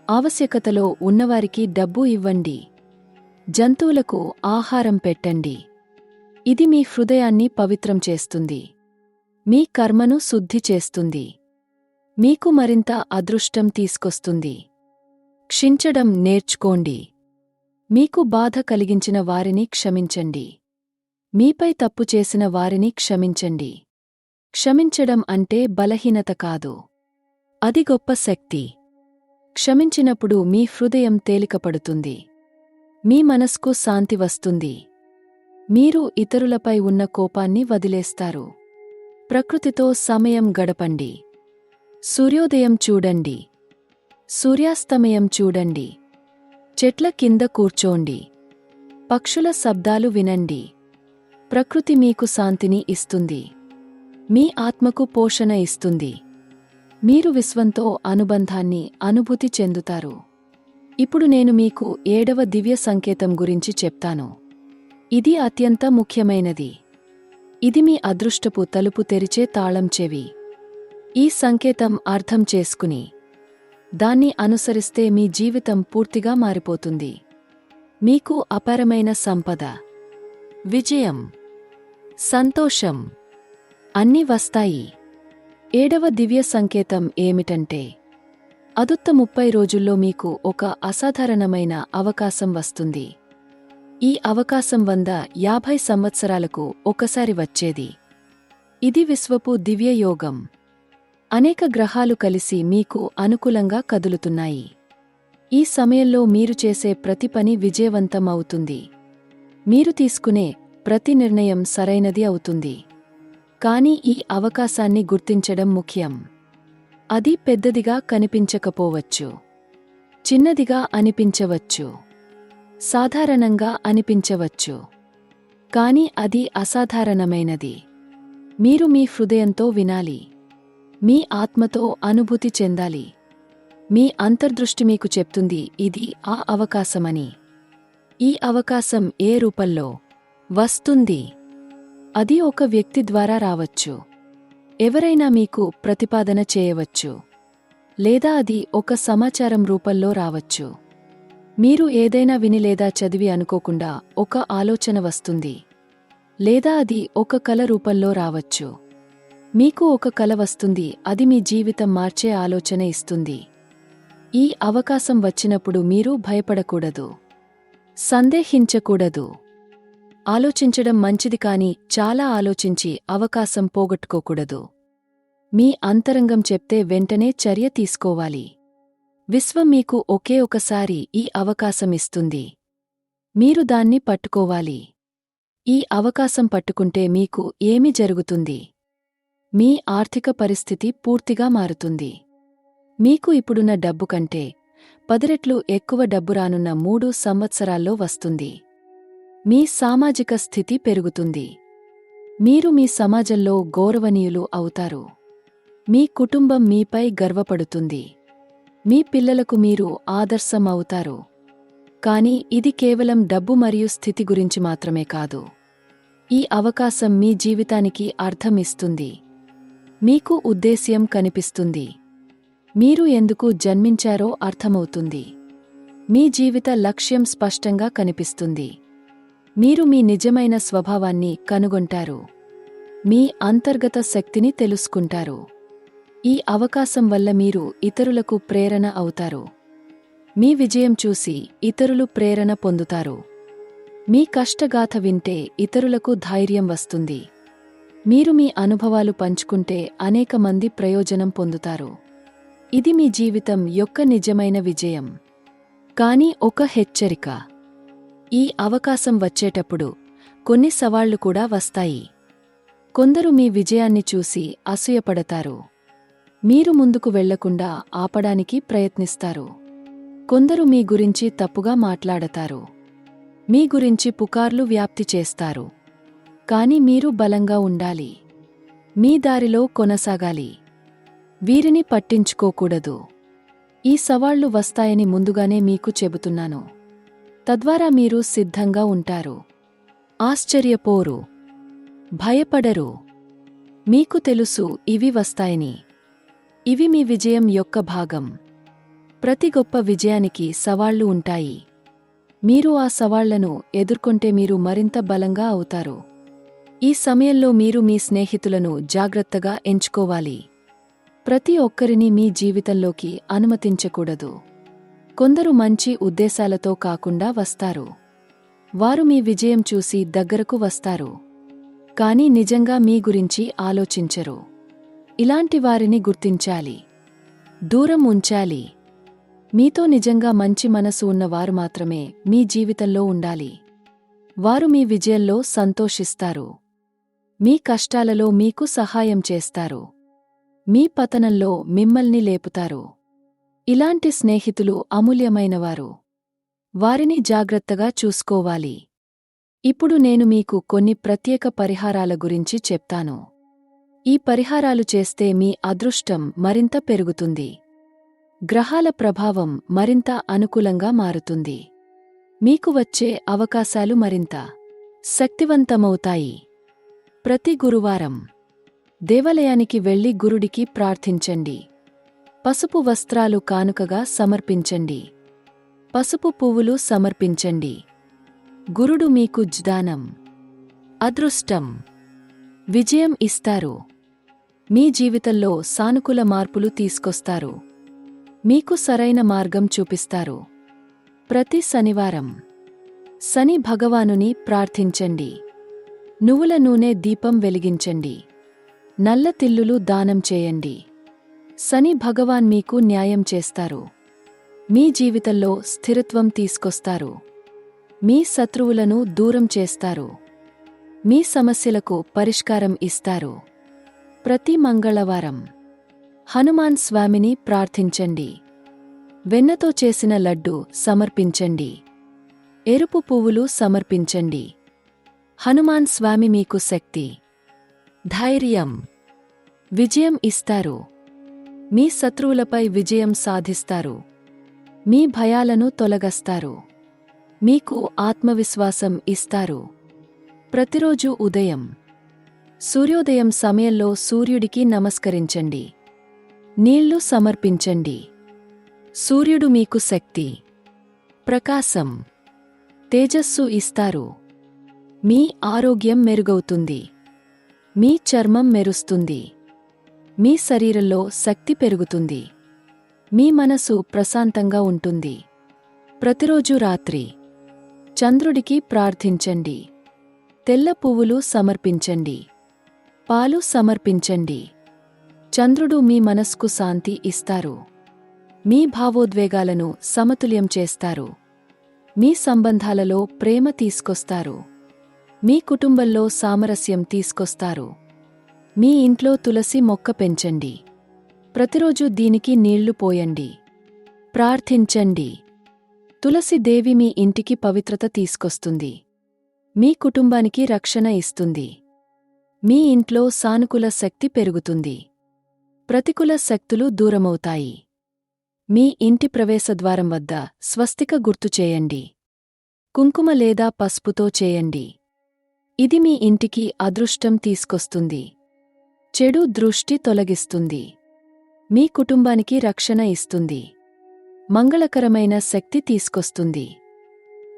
ఆవశ్యకతలో ఉన్నవారికి డబ్బు ఇవ్వండి. జంతువులకు ఆహారం పెట్టండి. ఇది మీ హృదయాన్ని పవిత్రం చేస్తుంది. మీ కర్మను శుద్ధి చేస్తుంది. మీకు మరింత అదృష్టం తీసుకొస్తుంది. క్షమించడం నేర్చుకోండి. మీకు బాధ కలిగించిన వారిని క్షమించండి. మీపై తప్పు చేసిన వారిని క్షమించండి. క్షమించడం అంటే బలహీనత కాదు. అది గొప్ప శక్తి. క్షమించినప్పుడు మీ హృదయం తేలికపడుతుంది. మీ మనస్కు శాంతి వస్తుంది. మీరు ఇతరులపై ఉన్న కోపాన్ని వదిలేస్తారు. ప్రకృతితో సమయం గడపండి. సూర్యోదయం చూడండి. సూర్యాస్తమయం చూడండి. చెట్ల కింద కూర్చోండి. పక్షుల శబ్దాలు వినండి. ప్రకృతి మీకు శాంతిని ఇస్తుంది. మీ ఆత్మకు పోషణ ఇస్తుంది. మీరు విశ్వంతో అనుబంధాన్ని అనుభూతి చెందుతారు. ఇప్పుడు నేను మీకు 7వ దివ్య సంకేతం గురించి చెప్తాను. ఇది అత్యంత ముఖ్యమైనది. ఇది మీ అదృష్టపు తలుపు తెరిచే తాళం చెవి. ఈ సంకేతం అర్థం చేసుకుని దాన్ని అనుసరిస్తే మీ జీవితం పూర్తిగా మారిపోతుంది. మీకు అపారమైన సంపద, విజయం, సంతోషం అన్నీ వస్తాయి. 7వ దివ్య సంకేతం ఏమిటంటే అదుత్త 30 రోజుల్లో మీకు ఒక అసాధారణమైన అవకాశం వస్తుంది. ఈ అవకాశం 150 సంవత్సరాలకు ఒకసారి వచ్చేది. ఇది విశ్వపు దివ్య యోగం. అనేక గ్రహాలు కలిసి మీకు అనుకూలంగా కదులుతున్నాయి. ఈ సమయంలో మీరు చేసే ప్రతి పని విజయవంతం అవుతుంది. మీరు తీసుకునే ప్రతి నిర్ణయం సరైనది అవుతుంది. కానీ ఈ అవకాశాన్ని గుర్తించడం ముఖ్యం. అది పెద్దదిగా కనిపించకపోవచ్చు, చిన్నదిగా అనిపించవచ్చు, సాధారణంగా అనిపించవచ్చు. కానీ అది అసాధారణమైనది. మీరు మీ హృదయంతో వినాలి, మీ ఆత్మతో అనుభూతి చెందాలి. మీ అంతర్దృష్టి మీకు చెప్తుంది ఇది ఆ అవకాశమని. ఈ అవకాశం ఏ రూపంలో వస్తుంది? అది ఒక వ్యక్తి ద్వారా రావచ్చు, ఎవరైనా మీకు ప్రతిపాదన చేయవచ్చు, లేదా అది ఒక సమాచారం రూపంలో రావచ్చు. మీరు ఏదైనా విని లేదా చదివి అనుకోకుండా ఒక ఆలోచన వస్తుంది, లేదా అది ఒక కల రూపంలో రావచ్చు. మీకు ఒక కల వస్తుంది, అది మీ జీవితం మార్చే ఆలోచన ఇస్తుంది. ఈ అవకాశం వచ్చినప్పుడు మీరు భయపడకూడదు, సందేహించకూడదు. ఆలోచించడం మంచిది, కానీ చాలా ఆలోచించి అవకాశం పోగొట్టుకోకూడదు. మీ అంతరంగం చెప్తే వెంటనే చర్య తీసుకోవాలి. విశ్వం మీకు ఒకే ఒకసారి ఈ అవకాశం ఇస్తుంది. మీరు దాన్ని పట్టుకోవాలి. ఈ అవకాశం పట్టుకుంటే మీకు ఏమి జరుగుతుంది? మీ ఆర్థిక పరిస్థితి పూర్తిగా మారుతుంది. మీకు ఇప్పుడున్న డబ్బు కంటే 10 రెట్లు ఎక్కువ డబ్బు రానున్న 3 సంవత్సరాల్లో వస్తుంది. మీ సామాజిక స్థితి పెరుగుతుంది. మీరు మీ సమాజంలో గౌరవనీయులు అవుతారు. మీ కుటుంబం మీపై గర్వపడుతుంది. మీ పిల్లలకు మీరు ఆదర్శం అవుతారు. కానీ ఇది కేవలం డబ్బు మరియు స్థితి గురించి మాత్రమే కాదు. ఈ అవకాశం మీ జీవితానికి అర్థం ఇస్తుంది. మీకు ఉద్దేశ్యం కనిపిస్తుంది. మీరు ఎందుకు జన్మించారో అర్థమవుతుంది. మీ జీవిత లక్ష్యం స్పష్టంగా కనిపిస్తుంది. మీరు మీ నిజమైన స్వభావాన్ని కనుగొంటారు. మీ అంతర్గత శక్తిని తెలుసుకుంటారు. ఈ అవకాశం వల్ల మీరు ఇతరులకు ప్రేరణ అవుతారు. మీ విజయం చూసి ఇతరులు ప్రేరణ పొందుతారు. మీ కష్టగాథ వింటే ఇతరులకు ధైర్యం వస్తుంది. మీరు మీ అనుభవాలు పంచుకుంటే అనేక మంది ప్రయోజనం పొందుతారు. ఇది మీ జీవితం యొక్క నిజమైన విజయం. కానీ ఒక హెచ్చరిక: ఈ అవకాశం వచ్చేటప్పుడు కొన్ని సవాళ్లు కూడా వస్తాయి. కొందరు మీ విజయాన్ని చూసి అసూయపడతారు. మీరు ముందుకు వెళ్లకుండా ఆపడానికి ప్రయత్నిస్తారు. కొందరు మీ గురించి తప్పుగా మాట్లాడతారు. మీ గురించి పుకార్లు వ్యాప్తి చేస్తారు. కానీ మీరు బలంగా ఉండాలి. మీ దారిలో కొనసాగాలి. వీరిని పట్టించుకోకూడదు. ఈ సవాళ్లు వస్తాయని ముందుగానే మీకు చెబుతున్నాను. తద్వారా మీరు సిద్ధంగా ఉంటారు. ఆశ్చర్యపోరు, భయపడరు. మీకు తెలుసు ఇవి వస్తాయని. ఇవి మీ విజయం యొక్క భాగం. ప్రతి గొప్ప విజయానికి సవాళ్లు ఉంటాయి. మీరు ఆ సవాళ్లను ఎదుర్కొంటే మీరు మరింత బలంగా అవుతారు. ఈ సమయంలో మీరు మీ స్నేహితులను జాగ్రత్తగా ఎంచుకోవాలి. ప్రతి ఒక్కరిని మీ జీవితంలోకి అనుమతించకూడదు. కొందరు మంచి ఉద్దేశాలతో కాకుండా వస్తారు. వారు మీ విజయం చూసి దగ్గరకు వస్తారు, కానీ నిజంగా మీ గురించి ఆలోచించరు. ఇలాంటి వారిని గుర్తించాలి, దూరం ఉంచాలి. మీతో నిజంగా మంచి మనసు ఉన్నవారు మాత్రమే మీ జీవితంలో ఉండాలి. వారు మీ విజయంలో సంతోషిస్తారు. మీ కష్టాలలో మీకు సహాయం చేస్తారు. మీ పతనంలో మిమ్మల్ని లేపుతారు. ఇలాంటి స్నేహితులు అమూల్యమైనవారు. వారిని జాగ్రత్తగా చూసుకోవాలి. ఇప్పుడు నేను మీకు కొన్ని ప్రత్యేక పరిహారాల గురించి చెప్తాను. ఈ పరిహారాలు చేస్తే మీ అదృష్టం మరింత పెరుగుతుంది. గ్రహాల ప్రభావం మరింత అనుకూలంగా మారుతుంది. మీకు వచ్చే అవకాశాలు మరింత శక్తివంతమవుతాయి. ప్రతి గురువారం దేవాలయానికి వెళ్లి గురుడికి ప్రార్థించండి. పసుపు వస్త్రాలు కానుకగా సమర్పించండి. పసుపు పువ్వులు సమర్పించండి. గురుడు మీకు జ్ఞానం, అదృష్టం, విజయం ఇస్తారు. మీ జీవితంలో సానుకూల మార్పులు తీసుకొస్తారు. మీకు సరైన మార్గం చూపిస్తారు. ప్రతి శనివారం శని భగవానుని ప్రార్థించండి. నువ్వుల నూనె దీపం వెలిగించండి. నల్ల తిల్లులు దానం చేయండి. శని భగవాన్ మీకు న్యాయం చేస్తారు. మీ జీవితంలో స్థిరత్వం తీసుకొస్తారు. మీ శత్రువులను దూరం చేస్తారు. మీ సమస్యలకు పరిష్కారం ఇస్తారు. ప్రతి మంగళవారం హనుమాన్ స్వామిని ప్రార్థించండి. వెన్నతో చేసిన లడ్డు సమర్పించండి. ఎరుపు పువ్వులు సమర్పించండి. హనుమాన్ స్వామి మీకు శక్తి, ధైర్యం, విజయం ఇస్తారు. మీ శత్రువులపై విజయం సాధిస్తారు. మీ భయాలను తొలగస్తారు. మీకు ఆత్మవిశ్వాసం ఇస్తారు. ప్రతిరోజు ఉదయం సూర్యోదయం సమయంలో సూర్యుడికి నమస్కరించండి. నీళ్లు సమర్పించండి. సూర్యుడు మీకు శక్తి, ప్రకాశం, తేజస్సు ఇస్తారు. మీ ఆరోగ్యం మెరుగవుతుంది. మీ చర్మం మెరుస్తుంది. మీ శరీరంలో శక్తి పెరుగుతుంది. మీ మనసు ప్రశాంతంగా ఉంటుంది. ప్రతిరోజు రాత్రి చంద్రుడికి ప్రార్థించండి. తెల్ల పువ్వులు సమర్పించండి. పాలు సమర్పించండి. చంద్రుడు మీ మనస్కు శాంతి ఇస్తారు. మీ భావోద్వేగాలను సమతుల్యం చేస్తారు. మీ సంబంధాలలో ప్రేమ తీసుకొస్తారు. మీ కుటుంబంలో సామరస్యం తీసుకొస్తారు. మీ ఇంట్లో తులసి మొక్క పెంచండి. ప్రతిరోజు దీనికి నీళ్లు పోయండి. ప్రార్థించండి. తులసి దేవి మీ ఇంటికి పవిత్రత తీసుకొస్తుంది. మీ కుటుంబానికి రక్షణ ఇస్తుంది. మీ ఇంట్లో సానుకూల శక్తి పెరుగుతుంది. ప్రతికూల శక్తులు దూరమవుతాయి. మీ ఇంటి ప్రవేశద్వారం వద్ద స్వస్తిక గుర్తు చేయండి. కుంకుమ లేదా పసుపుతో చేయండి. ఇది మీ ఇంటికి అదృష్టం తీసుకొస్తుంది. చెడు దృష్టి తొలగిస్తుంది. మీ కుటుంబానికి రక్షణ ఇస్తుంది. మంగళకరమైన శక్తి తీసుకొస్తుంది.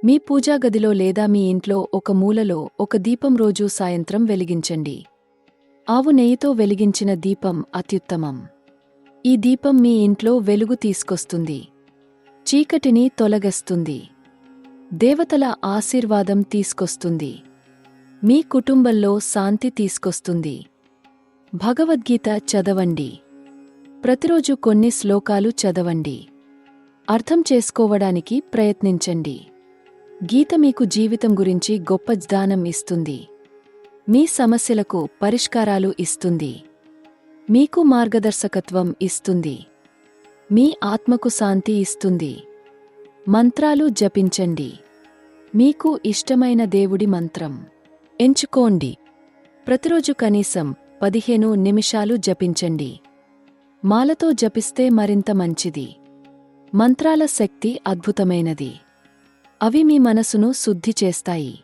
మీ పూజాగదిలో లేదా మీ ఇంట్లో ఒక మూలలో ఒక దీపం రోజూ సాయంత్రం వెలిగించండి. ఆవు నెయ్యితో వెలిగించిన దీపం అత్యుత్తమం. ఈ దీపం మీ ఇంట్లో వెలుగు తీసుకొస్తుంది. చీకటిని తొలగిస్తుంది. దేవతల ఆశీర్వాదం తీసుకొస్తుంది. మీ కుటుంబంలో శాంతి తీసుకొస్తుంది. భగవద్గీత చదవండి. ప్రతిరోజు కొన్ని శ్లోకాలు చదవండి. అర్థం చేసుకోవడానికి ప్రయత్నించండి. గీత మీకు జీవితం గురించి గొప్ప జ్ఞానం ఇస్తుంది. మీ సమస్యలకు పరిష్కారాలు ఇస్తుంది. మీకు మార్గదర్శకత్వం ఇస్తుంది. మీ ఆత్మకు శాంతి ఇస్తుంది. మంత్రాలు జపించండి. మీకు ఇష్టమైన దేవుడి మంత్రం ఎంచుకోండి. ప్రతిరోజు కనీసం 15 నిమిషాలు జపించండి. మాలతో జపిస్తే మరింత మంచిది. మంత్రాల శక్తి అద్భుతమైనది. అవి మీ మనసును శుద్ధి చేస్తాయి.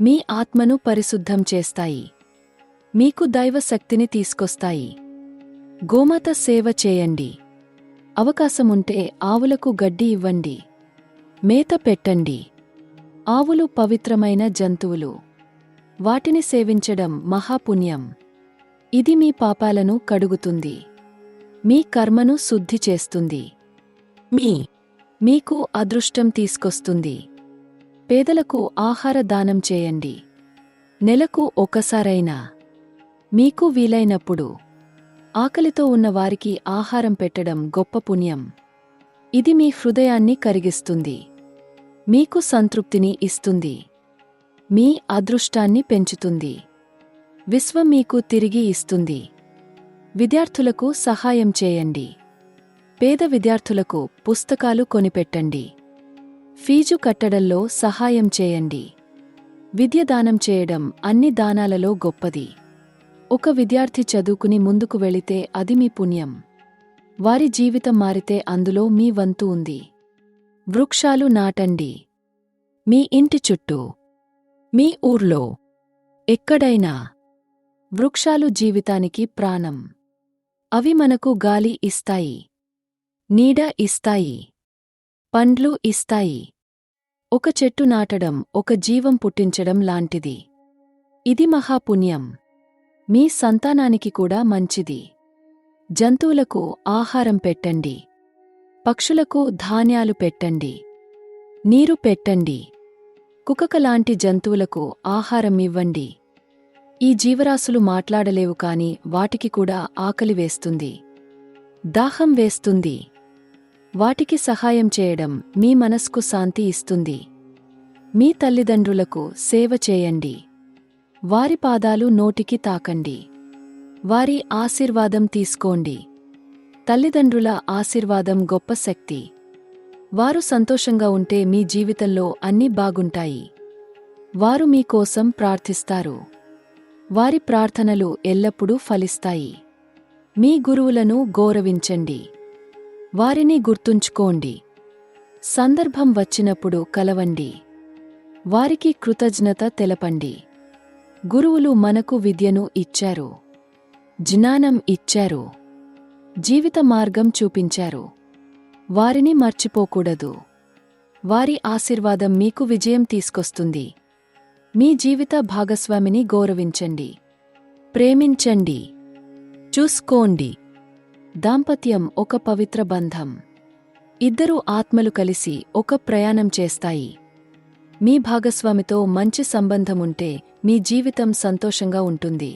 మీ ఆత్మను పరిశుద్ధం చేస్తాయి. మీకు దైవశక్తిని తీసుకొస్తాయి. గోమాత సేవ చేయండి. అవకాశముంటే ఆవులకు గడ్డి ఇవ్వండి. మేత పెట్టండి. ఆవులు పవిత్రమైన జంతువులు. వాటిని సేవించడం మహాపుణ్యం. ఇది మీ పాపాలను కడుగుతుంది. మీ కర్మను శుద్ధి చేస్తుంది. మీకు అదృష్టం తీసుకొస్తుంది. పేదలకు ఆహార దానం చేయండి. నెలకు ఒకసారైనా మీకు వీలైనప్పుడు ఆకలితో ఉన్న వారికి ఆహారం పెట్టడం గొప్ప పుణ్యం. ఇది మీ హృదయాన్ని కరిగిస్తుంది. మీకు సంతృప్తిని ఇస్తుంది. మీ అదృష్టాన్ని పెంచుతుంది. విశ్వం మీకు తిరిగి ఇస్తుంది. విద్యార్థులకు సహాయం చేయండి. పేద విద్యార్థులకు పుస్తకాలు కొనిపెట్టండి. ఫీజు కట్టడంలో సహాయం చేయండి. విద్య దానం చేయడం అన్ని దానాలలో గొప్పది. ఒక విద్యార్థి చదువుకుని ముందుకు వెళితే అది మీ పుణ్యం. వారి జీవితం మారితే అందులో మీ వంతు ఉంది. వృక్షాలు నాటండి. మీ ఇంటి చుట్టూ, మీ ఊర్లో, ఎక్కడైనా. వృక్షాలు జీవితానికి ప్రాణం. అవి మనకు గాలి ఇస్తాయి, నీడ ఇస్తాయి, పండ్లు ఇస్తాయి. ఒక చెట్టు నాటడం ఒక జీవం పుట్టించడం లాంటిది. ఇది మహాపుణ్యం. మీ సంతానానికి కూడా మంచిది. జంతువులకు ఆహారం పెట్టండి. పక్షులకు ధాన్యాలు పెట్టండి. నీరు పెట్టండి. కుక్కలాంటి జంతువులకు ఆహారం ఇవ్వండి. ఈ జీవరాశులు మాట్లాడలేవు కాని వాటికి కూడా ఆకలి వేస్తుంది, దాహం వేస్తుంది. వాటికి సహాయం చేయడం మీ మనస్కు శాంతి ఇస్తుంది. మీ తల్లిదండ్రులకు సేవ చేయండి. వారి పాదాలు నోటికి తాకండి. వారి ఆశీర్వాదం తీసుకోండి. తల్లిదండ్రుల ఆశీర్వాదం గొప్ప శక్తి. వారు సంతోషంగా ఉంటే మీ జీవితంలో అన్నీ బాగుంటాయి. వారు మీకోసం ప్రార్థిస్తారు. వారి ప్రార్థనలు ఎల్లప్పుడూ ఫలిస్తాయి. మీ గురువులను గౌరవించండి. వారిని గుర్తుంచుకోండి. సందర్భం వచ్చినప్పుడు కలవండి. వారికి కృతజ్ఞత తెలపండి. గురువులు మనకు విద్యను ఇచ్చారు, జ్ఞానం ఇచ్చారు, జీవిత మార్గం చూపించారు. వారిని మర్చిపోకూడదు. వారి ఆశీర్వాదం మీకు విజయం తీసుకొస్తుంది. మీ జీవిత భాగస్వామిని గౌరవించండి, ప్రేమించండి, చూసుకోండి. దాంపత్యం ఒక పవిత్ర బంధం. ఇద్దరు ఆత్మలు కలిసి ఒక ప్రయాణం చేస్తాయి. మీ భాగస్వామితో మంచి సంబంధముంటే మీ జీవితం సంతోషంగా ఉంటుంది.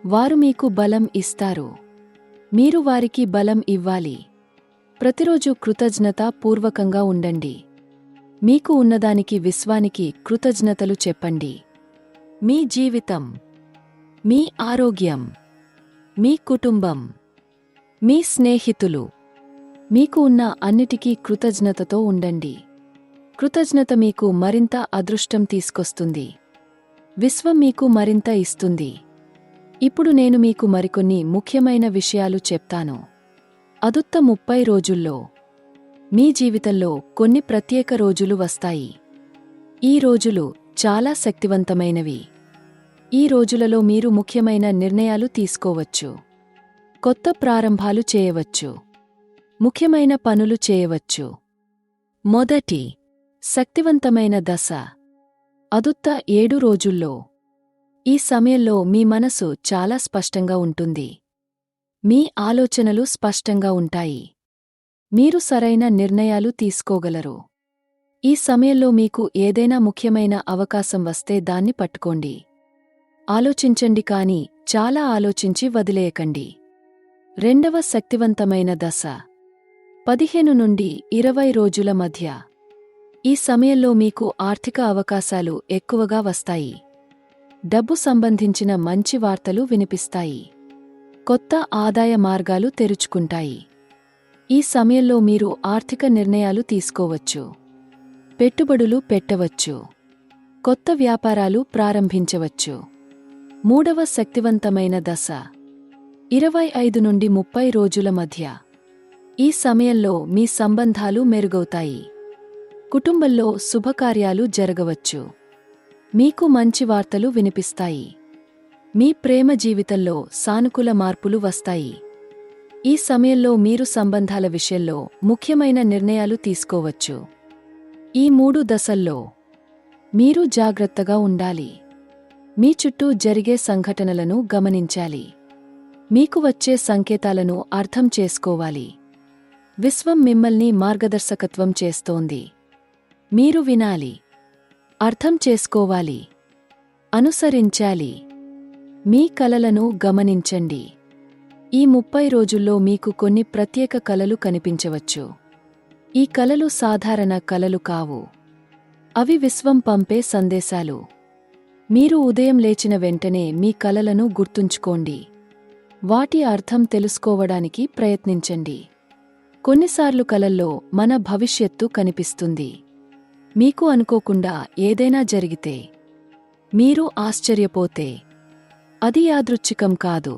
వారు మీకు బలం ఇస్తారు. మీరు వారికి బలం ఇవ్వాలి. ప్రతిరోజు కృతజ్ఞతా పూర్వకంగా ఉండండి. మీకు ఉన్నదానికి విశ్వానికి కృతజ్ఞతలు చెప్పండి. మీ జీవితం, మీ ఆరోగ్యం, మీ కుటుంబం, మీ స్నేహితులు, మీకు ఉన్న అన్నిటికీ కృతజ్ఞతతో ఉండండి. కృతజ్ఞత మీకు మరింత అదృష్టం తీసుకొస్తుంది. విశ్వం మీకు మరింత ఇస్తుంది. ఇప్పుడు నేను మీకు మరికొన్ని ముఖ్యమైన విషయాలు చెప్తాను. అదుత్త 30 రోజుల్లో మీ జీవితంలో కొన్ని ప్రత్యేక రోజులు వస్తాయి. ఈ రోజులు చాలా శక్తివంతమైనవి. ఈ రోజులలో మీరు ముఖ్యమైన నిర్ణయాలు తీసుకోవచ్చు. కొత్త ప్రారంభాలు చేయవచ్చు. ముఖ్యమైన పనులు చేయవచ్చు. మొదటి శక్తివంతమైన దశ అదుత్త 7 రోజుల్లో. ఈ సమయంలో మీ మనసు చాలా స్పష్టంగా ఉంటుంది. మీ ఆలోచనలు స్పష్టంగా ఉంటాయి. మీరు సరైన నిర్ణయాలు తీసుకోగలరు. ఈ సమయంలో మీకు ఏదైనా ముఖ్యమైన అవకాశం వస్తే దాన్ని పట్టుకోండి. ఆలోచించండి కానీ చాలా ఆలోచించి వదిలేయకండి. రెండవ శక్తివంతమైన దశ 15 నుండి 20 రోజుల మధ్య. ఈ సమయంలో మీకు ఆర్థిక అవకాశాలు ఎక్కువగా వస్తాయి. డబ్బు సంబంధించిన మంచి వార్తలు వినిపిస్తాయి. కొత్త ఆదాయ మార్గాలు తెరుచుకుంటాయి. ఈ సమయంలో మీరు ఆర్థిక నిర్ణయాలు తీసుకోవచ్చు. పెట్టుబడులు పెట్టవచ్చు. కొత్త వ్యాపారాలు ప్రారంభించవచ్చు. మూడవ శక్తివంతమైన దశ 25 నుండి 30 రోజుల మధ్య. ఈ సమయంలో మీ సంబంధాలు మెరుగవుతాయి. కుటుంబంలో శుభకార్యాలు జరగవచ్చు. మీకు మంచి వార్తలు వినిపిస్తాయి. మీ ప్రేమ జీవితంలో సానుకూల మార్పులు వస్తాయి. ఈ సమయంలో మీరు సంబంధాల విషయంలో ముఖ్యమైన నిర్ణయాలు తీసుకోవచ్చు. ఈ 3 దశల్లో మీరు జాగ్రత్తగా ఉండాలి. మీ చుట్టూ జరిగే సంఘటనలను గమనించాలి. మీకు వచ్చే సంకేతాలను అర్థం చేసుకోవాలి. విశ్వం మిమ్మల్ని మార్గదర్శకత్వం చేస్తోంది. మీరు వినాలి, అర్థం చేసుకోవాలి, అనుసరించాలి. మీ కలలను గమనించండి. ఈ 30 రోజుల్లో మీకు కొన్ని ప్రత్యేక కలలు కనిపించవచ్చు. ఈ కలలు సాధారణ కలలు కావు. అవి విశ్వం పంపే సందేశాలు. మీరు ఉదయం లేచిన వెంటనే మీ కలలను గుర్తుంచుకోండి. వాటి అర్థం తెలుసుకోవడానికి ప్రయత్నించండి. కొన్నిసార్లు కలల్లో మన భవిష్యత్తు కనిపిస్తుంది. మీకు అనుకోకుండా ఏదైనా జరిగితే, మీరు ఆశ్చర్యపోతే, అది యాదృచ్ఛికం కాదు.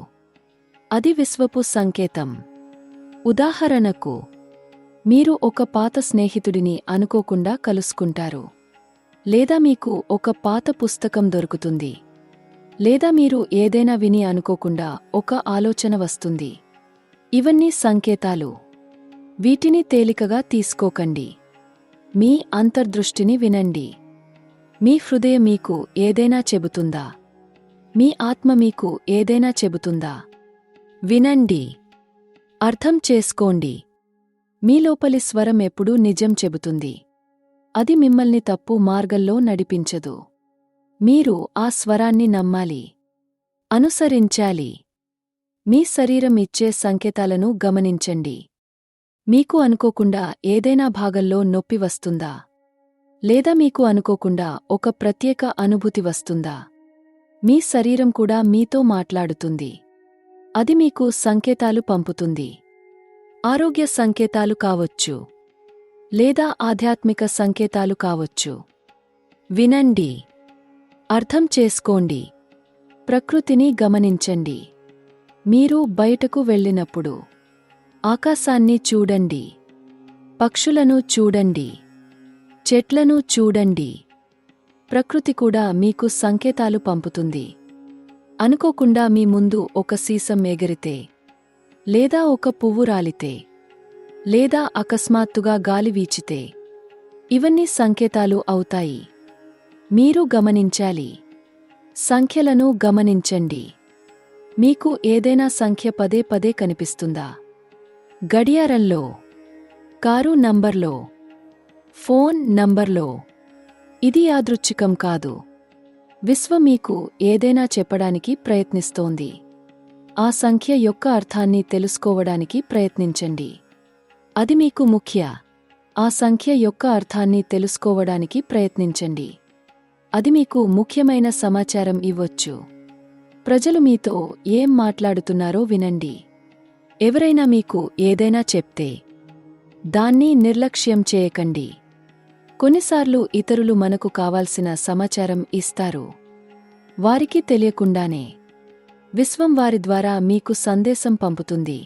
అది విశ్వపు సంకేతం. ఉదాహరణకు, మీరు ఒక పాత స్నేహితుడిని అనుకోకుండా కలుసుకుంటారు. లేదా మీకు ఒక పాత పుస్తకం దొరుకుతుంది. లేదా మీరు ఏదైనా విని అనుకోకుండా ఒక ఆలోచన వస్తుంది. ఇవన్నీ సంకేతాలు. వీటిని తేలికగా తీసుకోకండి. మీ అంతర్దృష్టిని వినండి. మీ హృదయం మీకు ఏదైనా చెబుతుందా? మీ ఆత్మ మీకు ఏదైనా చెబుతుందా? వినండి. అర్థం చేసుకోండి. మీ లోపలి స్వరం ఎప్పుడూ నిజం చెబుతుంది. అది మిమ్మల్ని తప్పు మార్గంలో నడిపించదు. మీరు ఆ స్వరాన్ని నమ్మాలి, అనుసరించాలి. మీ శరీరం ఇచ్చే సంకేతాలను గమనించండి. మీకు అనుకోకుండా ఏదైనా భాగంలో నొప్పి వస్తుందా? లేదా మీకు అనుకోకుండా ఒక ప్రత్యేక అనుభూతి వస్తుందా? మీ శరీరం కూడా మీతో మాట్లాడుతుంది. అది మీకు సంకేతాలు పంపుతుంది. ఆరోగ్య సంకేతాలు కావచ్చు, లేదా ఆధ్యాత్మిక సంకేతాలు కావచ్చు. వినండి. అర్థం చేసుకోండి. ప్రకృతిని గమనించండి. మీరు బయటకు వెళ్ళినప్పుడు ఆకాశాన్ని చూడండి. పక్షులను చూడండి. చెట్లను చూడండి. ప్రకృతి కూడా మీకు సంకేతాలు పంపుతుంది. అనుకోకుండా మీ ముందు ఒక సీసం ఎగిరితే, లేదా ఒక పువ్వు రాలితే, లేదా అకస్మాత్తుగా గాలి వీచితే, ఇవన్నీ సంకేతాలు అవుతాయి. మీరు గమనించాలి. సంఖ్యలను గమనించండి. మీకు ఏదైనా సంఖ్య పదే పదే కనిపిస్తుందా? గడియారంలో, కారు నంబర్లో, ఫోన్ నంబర్లో. ఇది యాదృచ్ఛికం కాదు. విశ్వం మీకు ఏదైనా చెప్పడానికి ప్రయత్నిస్తోంది. ఆ సంఖ్య యొక్క అర్థాన్ని తెలుసుకోవడానికి ప్రయత్నించండి. అది మీకు ముఖ్య. ఆ సంఖ్య యొక్క అర్థాన్ని తెలుసుకోవడానికి ప్రయత్నించండి. అది మీకు ముఖ్యమైన సమాచారం ఇవ్వొచ్చు. ప్రజలు మీతో ఏం మాట్లాడుతున్నారో వినండి. ఎవరైనా మీకు ఏదైనా చెప్తే దాన్ని నిర్లక్ష్యం చేయకండి. కొన్నిసార్లు ఇతరులు మనకు కావాల్సిన సమాచారం ఇస్తారు. వారికి తెలియకుండానే విశ్వం వారి ద్వారా మీకు సందేశం పంపుతుంది.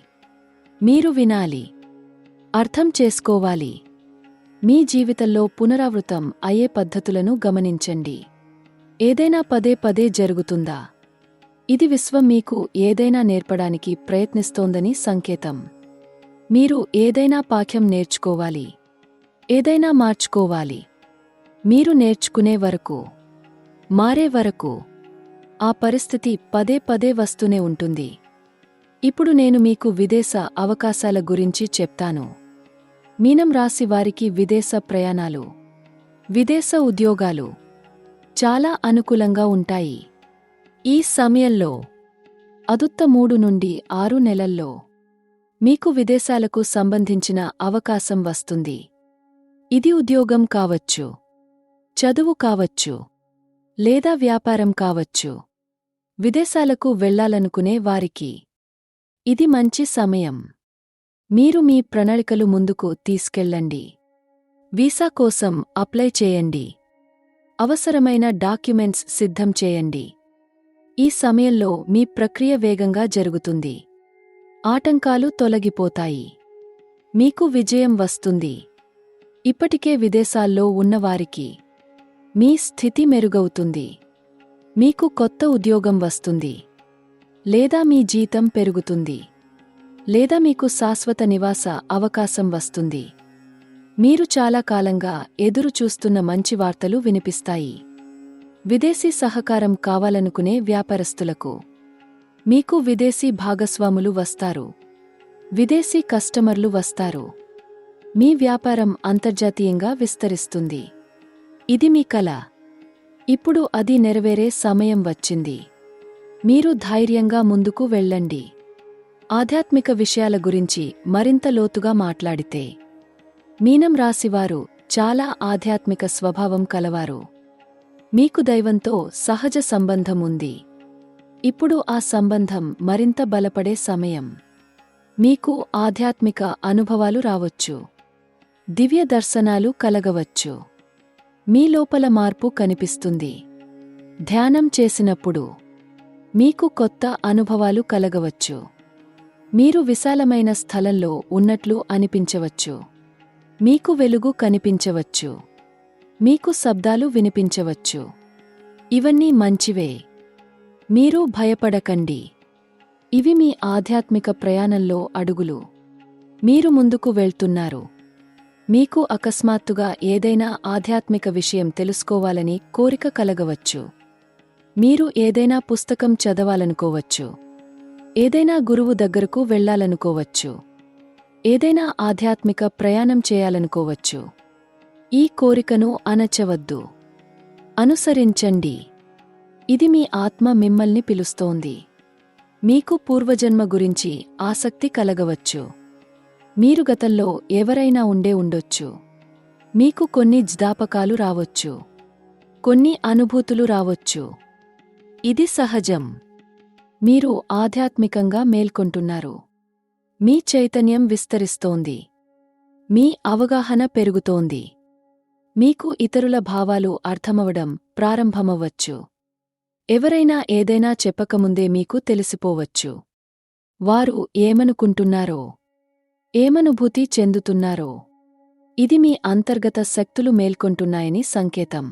మీరు వినాలి, అర్థం చేసుకోవాలి. మీ జీవితంలో పునరావృతం అయ్యే పద్ధతులను గమనించండి. ఏదైనా పదే పదే జరుగుతుందా? ఇది విశ్వం మీకు ఏదైనా నేర్పడానికి ప్రయత్నిస్తోందని సంకేతం. మీరు ఏదైనా పాఠ్యం నేర్చుకోవాలి, ఏదైనా మార్చుకోవాలి. మీరు నేర్చుకునే వరకు, మారే వరకు ఆ పరిస్థితి పదే పదే వస్తూనే ఉంటుంది. ఇప్పుడు నేను మీకు విదేశ అవకాశాల గురించి చెప్తాను. మీనం రాశి వారికి విదేశ ప్రయాణాలు, విదేశ ఉద్యోగాలు చాలా అనుకూలంగా ఉంటాయి. ఈ సమయంలో అదుత్త 3 నుండి 6 నెలల్లో మీకు విదేశాలకు సంబంధించిన అవకాశం వస్తుంది. ఇది ఉద్యోగం కావచ్చు, చదువు కావచ్చు, లేదా వ్యాపారం కావచ్చు. విదేశాలకు వెళ్లాలనుకునే వారికి ఇది మంచి సమయం. మీరు మీ ప్రణాళికలు ముందుకు తీసుకెళ్ళండి. వీసా కోసం అప్లై చేయండి. అవసరమైన డాక్యుమెంట్స్ సిద్ధం చేయండి. ఈ సమయంలో మీ ప్రక్రియ వేగంగా జరుగుతుంది. ఆటంకాలు తొలగిపోతాయి. మీకు విజయం వస్తుంది. ఇప్పటికే విదేశాల్లో ఉన్నవారికి మీ స్థితి మెరుగవుతుంది. మీకు కొత్త ఉద్యోగం వస్తుంది, లేదా మీ జీతం పెరుగుతుంది, లేదా మీకు శాశ్వత నివాస అవకాశం వస్తుంది. మీరు చాలా కాలంగా ఎదురు చూస్తున్న మంచి వార్తలు వినిపిస్తాయి. విదేశీ సహకారం కావాలనుకునే వ్యాపారస్తులకు మీకు విదేశీ భాగస్వాములు వస్తారు. విదేశీ కస్టమర్లు వస్తారు. మీ వ్యాపారం అంతర్జాతీయంగా విస్తరిస్తుంది. ఇది మీ కల. ఇప్పుడు అది నెరవేరే సమయం వచ్చింది. మీరు ధైర్యంగా ముందుకు వెళ్ళండి. ఆధ్యాత్మిక విషయాల గురించి మరింత లోతుగా మాట్లాడితే, మీనం రాశివారు చాలా ఆధ్యాత్మిక స్వభావం కలవారు. మీకు దైవంతో సహజ సంబంధం ఉంది. ఇప్పుడు ఆ సంబంధం మరింత బలపడే సమయం. మీకు ఆధ్యాత్మిక అనుభవాలు రావచ్చు. దివ్య దర్శనాలు కలగవచ్చు. మీ లోపల మార్పు కనిపిస్తుంది. ధ్యానం చేసినప్పుడు మీకు కొత్త అనుభవాలు కలగవచ్చు. మీరు విశాలమైన స్థలంలో ఉన్నట్లు అనిపించవచ్చు. మీకు వెలుగు కనిపించవచ్చు. మీకు శబ్దాలు వినిపించవచ్చు. ఇవన్నీ మంచివే. మీరు భయపడకండి. ఇవి మీ ఆధ్యాత్మిక ప్రయాణంలో అడుగులు. మీరు ముందుకు వెళ్తున్నారు. మీకు అకస్మాత్తుగా ఏదైనా ఆధ్యాత్మిక విషయం తెలుసుకోవాలని కోరిక కలగవచ్చు. మీరు ఏదైనా పుస్తకం చదవాలనుకోవచ్చు. ఏదైనా గురువు దగ్గరకు వెళ్లాలనుకోవచ్చు. ఏదైనా ఆధ్యాత్మిక ప్రయాణం చేయాలనుకోవచ్చు. ఈ కోరికను అణచవద్దు. అనుసరించండి. ఇది మీ ఆత్మ మిమ్మల్ని పిలుస్తోంది. మీకు పూర్వజన్మ గురించి ఆసక్తి కలగవచ్చు. మీరు గతంలో ఎవరైనా ఉండొచ్చు. మీకు కొన్ని జ్ఞాపకాలు రావచ్చు. కొన్ని అనుభూతులు రావచ్చు. ఇది సహజం. మీరు ఆధ్యాత్మికంగా మేల్కొంటున్నారు. మీ చైతన్యం విస్తరిస్తోంది. మీ అవగాహన పెరుగుతోంది. మీకు ఇతరుల భావాలు అర్థమవడం ప్రారంభమవచ్చు. ఎవరైనా ఏదైనా చెప్పకముందే మీకు తెలిసిపోవచ్చు. వారు ఏమనుకుంటున్నారో, ఏమనుభూతి చెందుతున్నారో. ఇది మీ అంతర్గత శక్తులు మేల్కొంటున్నాయని సంకేతం.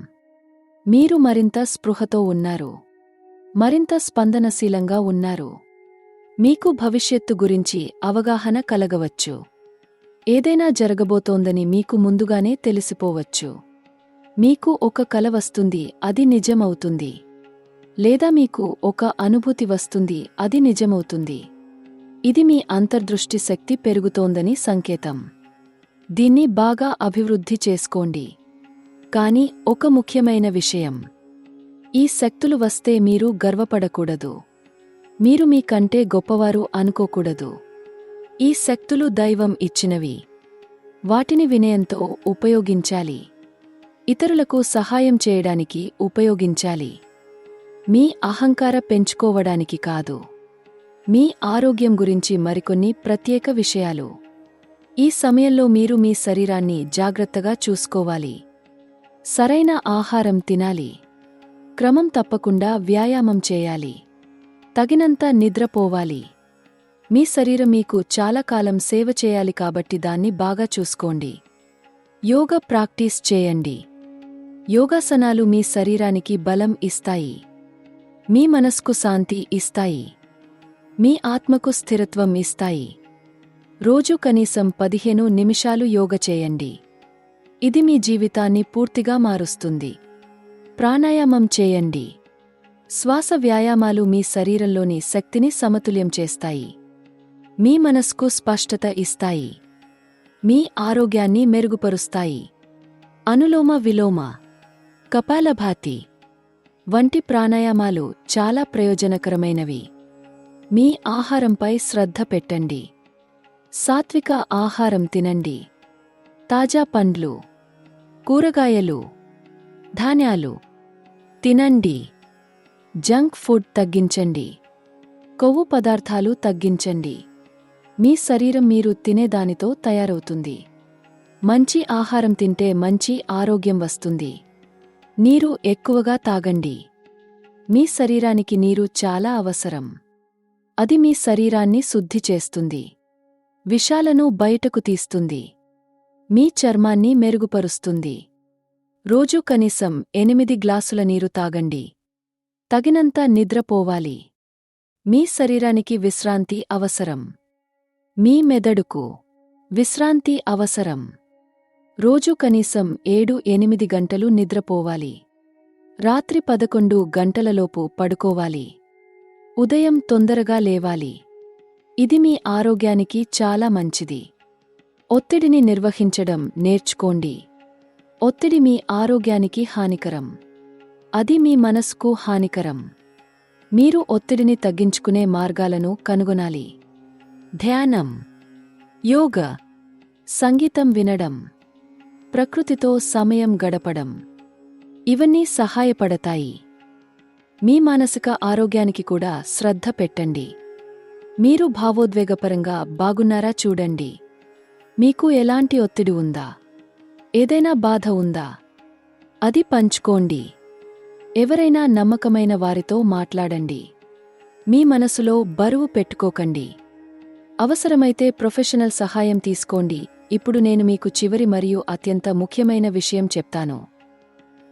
మీరు మరింత స్పృహతో ఉన్నారు. మరింత స్పందనశీలంగా ఉన్నారు. మీకు భవిష్యత్తు గురించి అవగాహన కలగవచ్చు. ఏదైనా జరగబోతోందని మీకు ముందుగానే తెలిసిపోవచ్చు. మీకు ఒక కల వస్తుంది, అది నిజమవుతుంది. లేదా మీకు ఒక అనుభూతి వస్తుంది, అది నిజమవుతుంది. ఇది మీ అంతర్దృష్టి శక్తి పెరుగుతోందని సంకేతం. దీన్ని బాగా అభివృద్ధి చేసుకోండి. కానీ ఒక ముఖ్యమైన విషయం, ఈ శక్తులు వస్తే మీరు గర్వపడకూడదు. మీరు మీ కంటే గొప్పవారు అనుకోకూడదు. ఈ శక్తులు దైవం ఇచ్చినవి. వాటిని వినయంతో ఉపయోగించాలి. ఇతరులకు సహాయం చేయడానికి ఉపయోగించాలి. మీ అహంకార పెంచుకోవడానికి కాదు. మీ ఆరోగ్యం గురించి మరికొన్ని ప్రత్యేక విషయాలు. ఈ సమయంలో మీరు మీ శరీరాన్ని జాగ్రత్తగా చూసుకోవాలి. సరైన ఆహారం తినాలి. క్రమం తప్పకుండా వ్యాయామం చేయాలి. తగినంత నిద్రపోవాలి. మీ శరీరం మీకు చాలా కాలం సేవ చేయాలి కాబట్టి దాన్ని బాగా చూసుకోండి. యోగా ప్రాక్టీస్ చేయండి. యోగాసనాలు మీ శరీరానికి బలం ఇస్తాయి. మీ మనస్కు శాంతి ఇస్తాయి. మీ ఆత్మకు స్థిరత్వం ఇస్తాయి. రోజు కనీసం 15 నిమిషాలు యోగ చేయండి. ఇది మీ జీవితాన్ని పూర్తిగా మారుస్తుంది. ప్రాణాయామం చేయండి. శ్వాస వ్యాయామాలు మీ శరీరంలోని శక్తిని సమతుల్యం చేస్తాయి. మీ మనస్కు స్పష్టత ఇస్తాయి. మీ ఆరోగ్యాన్ని మెరుగుపరుస్తాయి. అనులోమ విలోమ, కపాలభాతి వంటి ప్రాణాయామాలు చాలా ప్రయోజనకరమైనవి. మీ ఆహారంపై శ్రద్ధ పెట్టండి. సాత్విక ఆహారం తినండి. తాజా పండ్లు, కూరగాయలు, ధాన్యాలు తినండి. జంక్ ఫుడ్ తగ్గించండి. కొవ్వు పదార్థాలు తగ్గించండి. మీ శరీరం మీరు తినేదానితో తయారవుతుంది. మంచి ఆహారం తింటే మంచి ఆరోగ్యం వస్తుంది. నీరు ఎక్కువగా తాగండి. మీ శరీరానికి నీరు చాలా అవసరం. అది మీ శరీరాన్ని శుద్ధి చేస్తుంది. విషాలను బయటకు తీస్తుంది. మీ చర్మాన్ని మెరుగుపరుస్తుంది. రోజూ కనీసం 8 గ్లాసుల నీరు తాగండి. తగినంత నిద్రపోవాలి. మీ శరీరానికి విశ్రాంతి అవసరం. మీ మెదడుకు విశ్రాంతి అవసరం. రోజూ కనీసం 7-8 గంటలు నిద్రపోవాలి. రాత్రి 11 గంటలలోపు పడుకోవాలి. ఉదయం తొందరగా లేవాలి. ఇది మీ ఆరోగ్యానికి చాలా మంచిది. ఒత్తిడిని నిర్వహించడం నేర్చుకోండి. ఒత్తిడి మీ ఆరోగ్యానికి హానికరం. అది మీ మనస్సుకు హానికరం. మీరు ఒత్తిడిని తగ్గించుకునే మార్గాలను కనుగొనాలి. ధ్యానం, యోగా, సంగీతం వినడం, ప్రకృతితో సమయం గడపడం ఇవన్నీ సహాయపడతాయి. మీ మానసిక ఆరోగ్యానికి కూడా శ్రద్ధ పెట్టండి. మీరు భావోద్వేగపరంగా బాగున్నారా చూడండి. మీకు ఎలాంటి ఒత్తిడి ఉందా? ఏదైనా బాధ ఉందా? అది పంచుకోండి. ఎవరైనా నమ్మకమైన వారితో మాట్లాడండి. మీ మనసులో బరువు పెట్టుకోకండి. అవసరమైతే ప్రొఫెషనల్ సహాయం తీసుకోండి. ఇప్పుడు నేను మీకు చివరి మరియు అత్యంత ముఖ్యమైన విషయం చెప్తాను.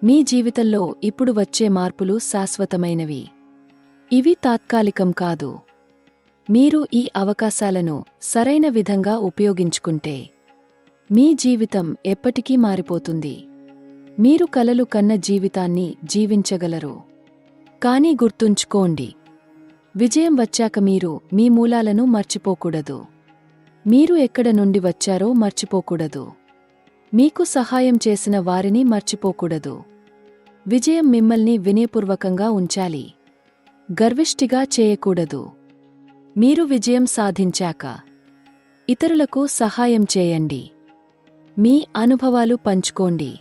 మీ జీవితంలో ఇప్పుడు వచ్చే మార్పులు శాశ్వతమైనవి. ఇవి తాత్కాలికం కాదు. మీరు ఈ అవకాశాలను సరైన విధంగా ఉపయోగించుకుంటే మీ జీవితం ఎప్పటికీ మారిపోతుంది. మీరు కలలు కన్న జీవితాన్ని జీవించగలరు. కానీ గుర్తుంచుకోండి, విజయం వచ్చాక మీరు మీ మూలాలను మర్చిపోకూడదు. మీరు ఎక్కడ నుండి వచ్చారో మర్చిపోకూడదు. మీకు సహాయం చేసిన వారిని మర్చిపోకూడదు. విజయం మిమ్మల్ని వినయపూర్వకంగా ఉంచాలి, గర్విష్టిగా చేయకూడదు. మీరు విజయం సాధించాక ఇతరులకు సహాయం చేయండి. మీ అనుభవాలు పంచుకోండి.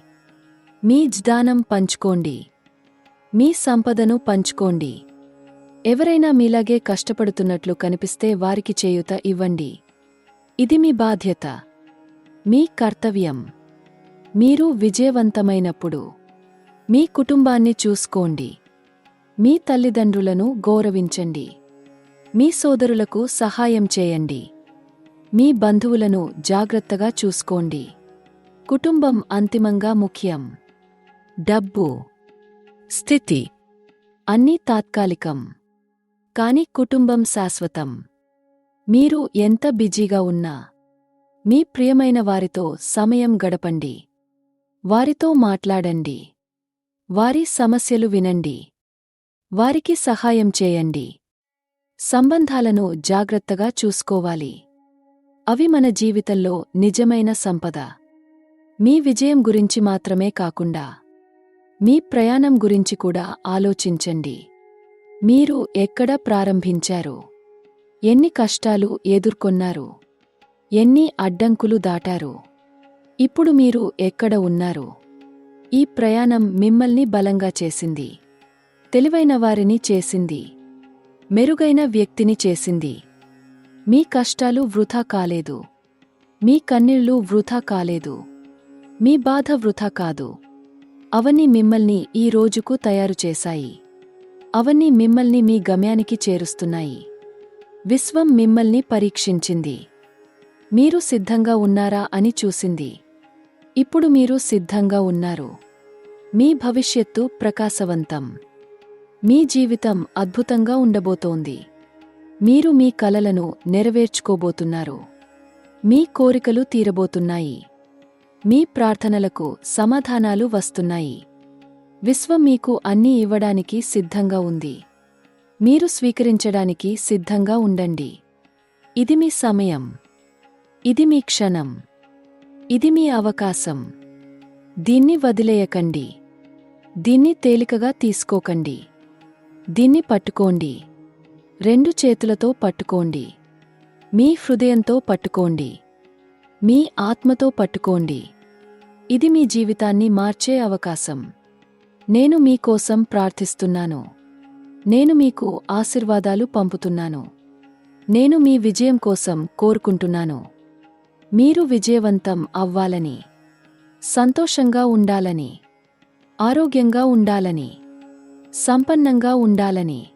మీ జ్ఞానం పంచుకోండి. మీ సంపదను పంచుకోండి. ఎవరైనా మీలాగే కష్టపడుతున్నట్లు కనిపిస్తే వారికి చేయూత ఇవ్వండి. ఇది మీ బాధ్యత, మీ కర్తవ్యం. మీరు విజయవంతమైనప్పుడు మీ కుటుంబాన్ని చూసుకోండి. మీ తల్లిదండ్రులను గౌరవించండి. మీ సోదరులకు సహాయం చేయండి. మీ బంధువులను జాగ్రత్తగా చూసుకోండి. కుటుంబం అంతిమంగా ముఖ్యం. డబ్బు, స్థితి అన్నీ తాత్కాలికం. కాని కుటుంబం శాశ్వతం. మీరు ఎంత బిజీగా ఉన్నా మీ ప్రియమైన వారితో సమయం గడపండి. వారితో మాట్లాడండి. వారి సమస్యలు వినండి. వారికి సహాయం చేయండి. సంబంధాలను జాగ్రత్తగా చూసుకోవాలి. అవి మన జీవితంలో నిజమైన సంపద. మీ విజయం గురించి మాత్రమే కాకుండా మీ ప్రయాణం గురించి కూడా ఆలోచించండి. మీరు ఎక్కడ ప్రారంభించారు? ఎన్ని కష్టాలు ఎదుర్కొన్నారు? ఎన్ని అడ్డంకులు దాటారు? ఇప్పుడు మీరు ఎక్కడ ఉన్నారు? ఈ ప్రయాణం మిమ్మల్ని బలంగా చేసింది, తెలివైన వారిని చేసింది, మెరుగైన వ్యక్తిని చేసింది. మీ కష్టాలు వృథా కాలేదు. మీ కన్నీళ్లు వృథా కాలేదు. మీ బాధ వృథా కాదు. అవన్నీ మిమ్మల్ని ఈ రోజుకు తయారు చేశాయి. అవన్నీ మిమ్మల్ని మీ గమ్యానికి చేరుస్తున్నాయి. విశ్వం మిమ్మల్ని పరీక్షించింది. మీరు సిద్ధంగా ఉన్నారా అని చూసింది. ఇప్పుడు మీరు సిద్ధంగా ఉన్నారు. మీ భవిష్యత్తు ప్రకాశవంతం. మీ జీవితం అద్భుతంగా ఉండబోతోంది. మీరు మీ కలలను నెరవేర్చుకోబోతున్నారు. మీ కోరికలు తీరబోతున్నాయి. మీ ప్రార్థనలకు సమాధానాలు వస్తున్నాయి. విశ్వం మీకు అన్నీ ఇవ్వడానికి సిద్ధంగా ఉంది. మీరు స్వీకరించడానికి సిద్ధంగా ఉండండి. ఇది మీ సమయం. ఇది మీ క్షణం. ఇది మీ అవకాశం. దీన్ని వదిలేయకండి. దీన్ని తేలికగా తీసుకోకండి. దీన్ని పట్టుకోండి. రెండు చేతులతో పట్టుకోండి. మీ హృదయంతో పట్టుకోండి. మీ ఆత్మతో పట్టుకోండి. ఇది మీ జీవితాన్ని మార్చే అవకాశం. నేను మీకోసం ప్రార్థిస్తున్నాను. నేను మీకు ఆశీర్వాదాలు పంపుతున్నాను. నేను మీ విజయం కోసం కోరుకుంటున్నాను. మీరు విజయవంతం అవ్వాలని, సంతోషంగా ఉండాలని, ఆరోగ్యంగా ఉండాలని, సంపన్నంగా ఉండాలని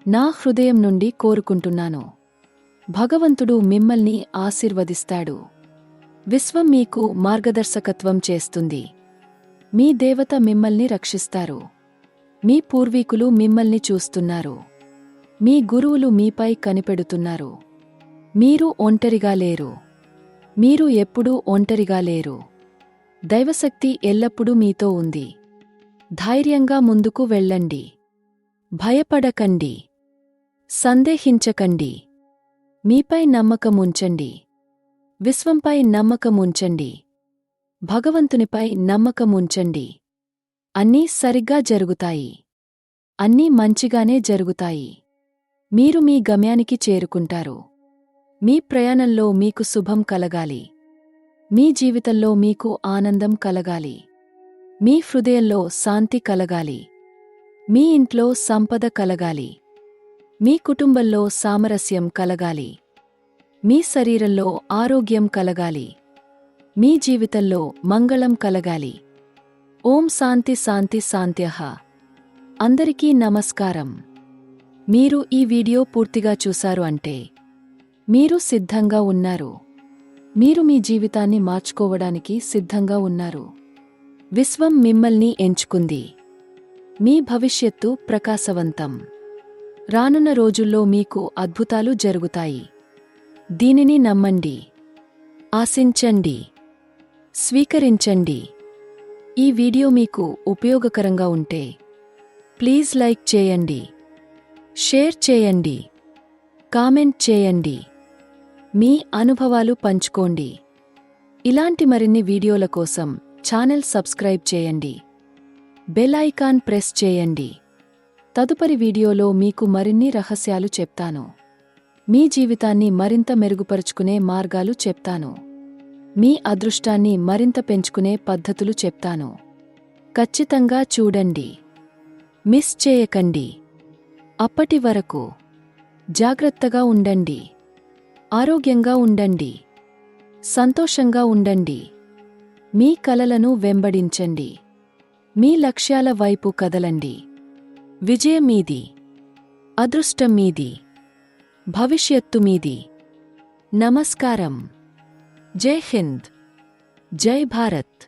నా హృదయం నుండి కోరుకుంటున్నాను. భగవంతుడు మిమ్మల్ని ఆశీర్వదిస్తాడు. విశ్వం మీకు మార్గదర్శకత్వం చేస్తుంది. మీ దేవత మిమ్మల్ని రక్షిస్తారు. మీ పూర్వీకులు మిమ్మల్ని చూస్తున్నారు. మీ గురువులు మీపై కనిపెడుతున్నారు. మీరు ఒంటరిగా లేరు. మీరు ఎప్పుడూ ఒంటరిగా లేరు. దైవశక్తి ఎల్లప్పుడూ మీతో ఉంది. ధైర్యంగా ముందుకు వెళ్ళండి. భయపడకండి. సందేహించకండి. మీపై నమ్మకముంచండి. విశ్వంపై నమ్మకముంచండి. భగవంతునిపై నమ్మకముంచండి. అన్నీ సరిగ్గా జరుగుతాయి. అన్నీ మంచిగానే జరుగుతాయి. మీరు మీ గమ్యానికి చేరుకుంటారు. మీ ప్రయాణంలో మీకు శుభం కలగాలి. మీ జీవితంలో మీకు ఆనందం కలగాలి. మీ హృదయంలో శాంతి కలగాలి. మీ ఇంట్లో సంపద కలగాలి. మీ కుటుంబంలో సామరస్యం కలగాలి. మీ శరీరంలో ఆరోగ్యం కలగాలి. మీ జీవితంలో మంగళం కలగాలి. ఓం శాంతి శాంతి శాంత్యః. అందరికీ నమస్కారం. మీరు ఈ వీడియో పూర్తిగా చూశారు అంటే మీరు సిద్ధంగా ఉన్నారు. మీరు మీ జీవితాన్ని మార్చుకోవడానికి సిద్ధంగా ఉన్నారు. విశ్వం మిమ్మల్ని ఎంచుకుంది. మీ భవిష్యత్తు ప్రకాశవంతం. రానున్న రోజుల్లో మీకు అద్భుతాలు జరుగుతాయి. దీనిని నమ్మండి. ఆశించండి. స్వీకరించండి. ఈ వీడియో మీకు ఉపయోగకరంగా ఉంటే ప్లీజ్ లైక్ చేయండి, షేర్ చేయండి, కామెంట్ చేయండి, మీ అనుభవాలు పంచుకోండి. ఇలాంటి మరిన్ని వీడియోల కోసం ఛానల్ సబ్స్క్రైబ్ చేయండి, బెల్ ఐకాన్ ప్రెస్ చేయండి. తదుపరి వీడియోలో మీకు మరిన్ని రహస్యాలు చెప్తాను. మీ జీవితాన్ని మరింత మెరుగుపరుచుకునే మార్గాలు చెప్తాను. మీ అదృష్టాన్ని మరింత పెంచుకునే పద్ధతులు చెప్తాను. ఖచ్చితంగా చూడండి, మిస్ చేయకండి. అప్పటి వరకు జాగ్రత్తగా ఉండండి, ఆరోగ్యంగా ఉండండి, సంతోషంగా ఉండండి. మీ కలలను వెంబడించండి, మీ లక్ష్యాల వైపు కదలండి. విజయం మీది, అదృష్టం మీది, భవిష్యత్తు మీది. నమస్కారం. జై హింద్, జై భారత్.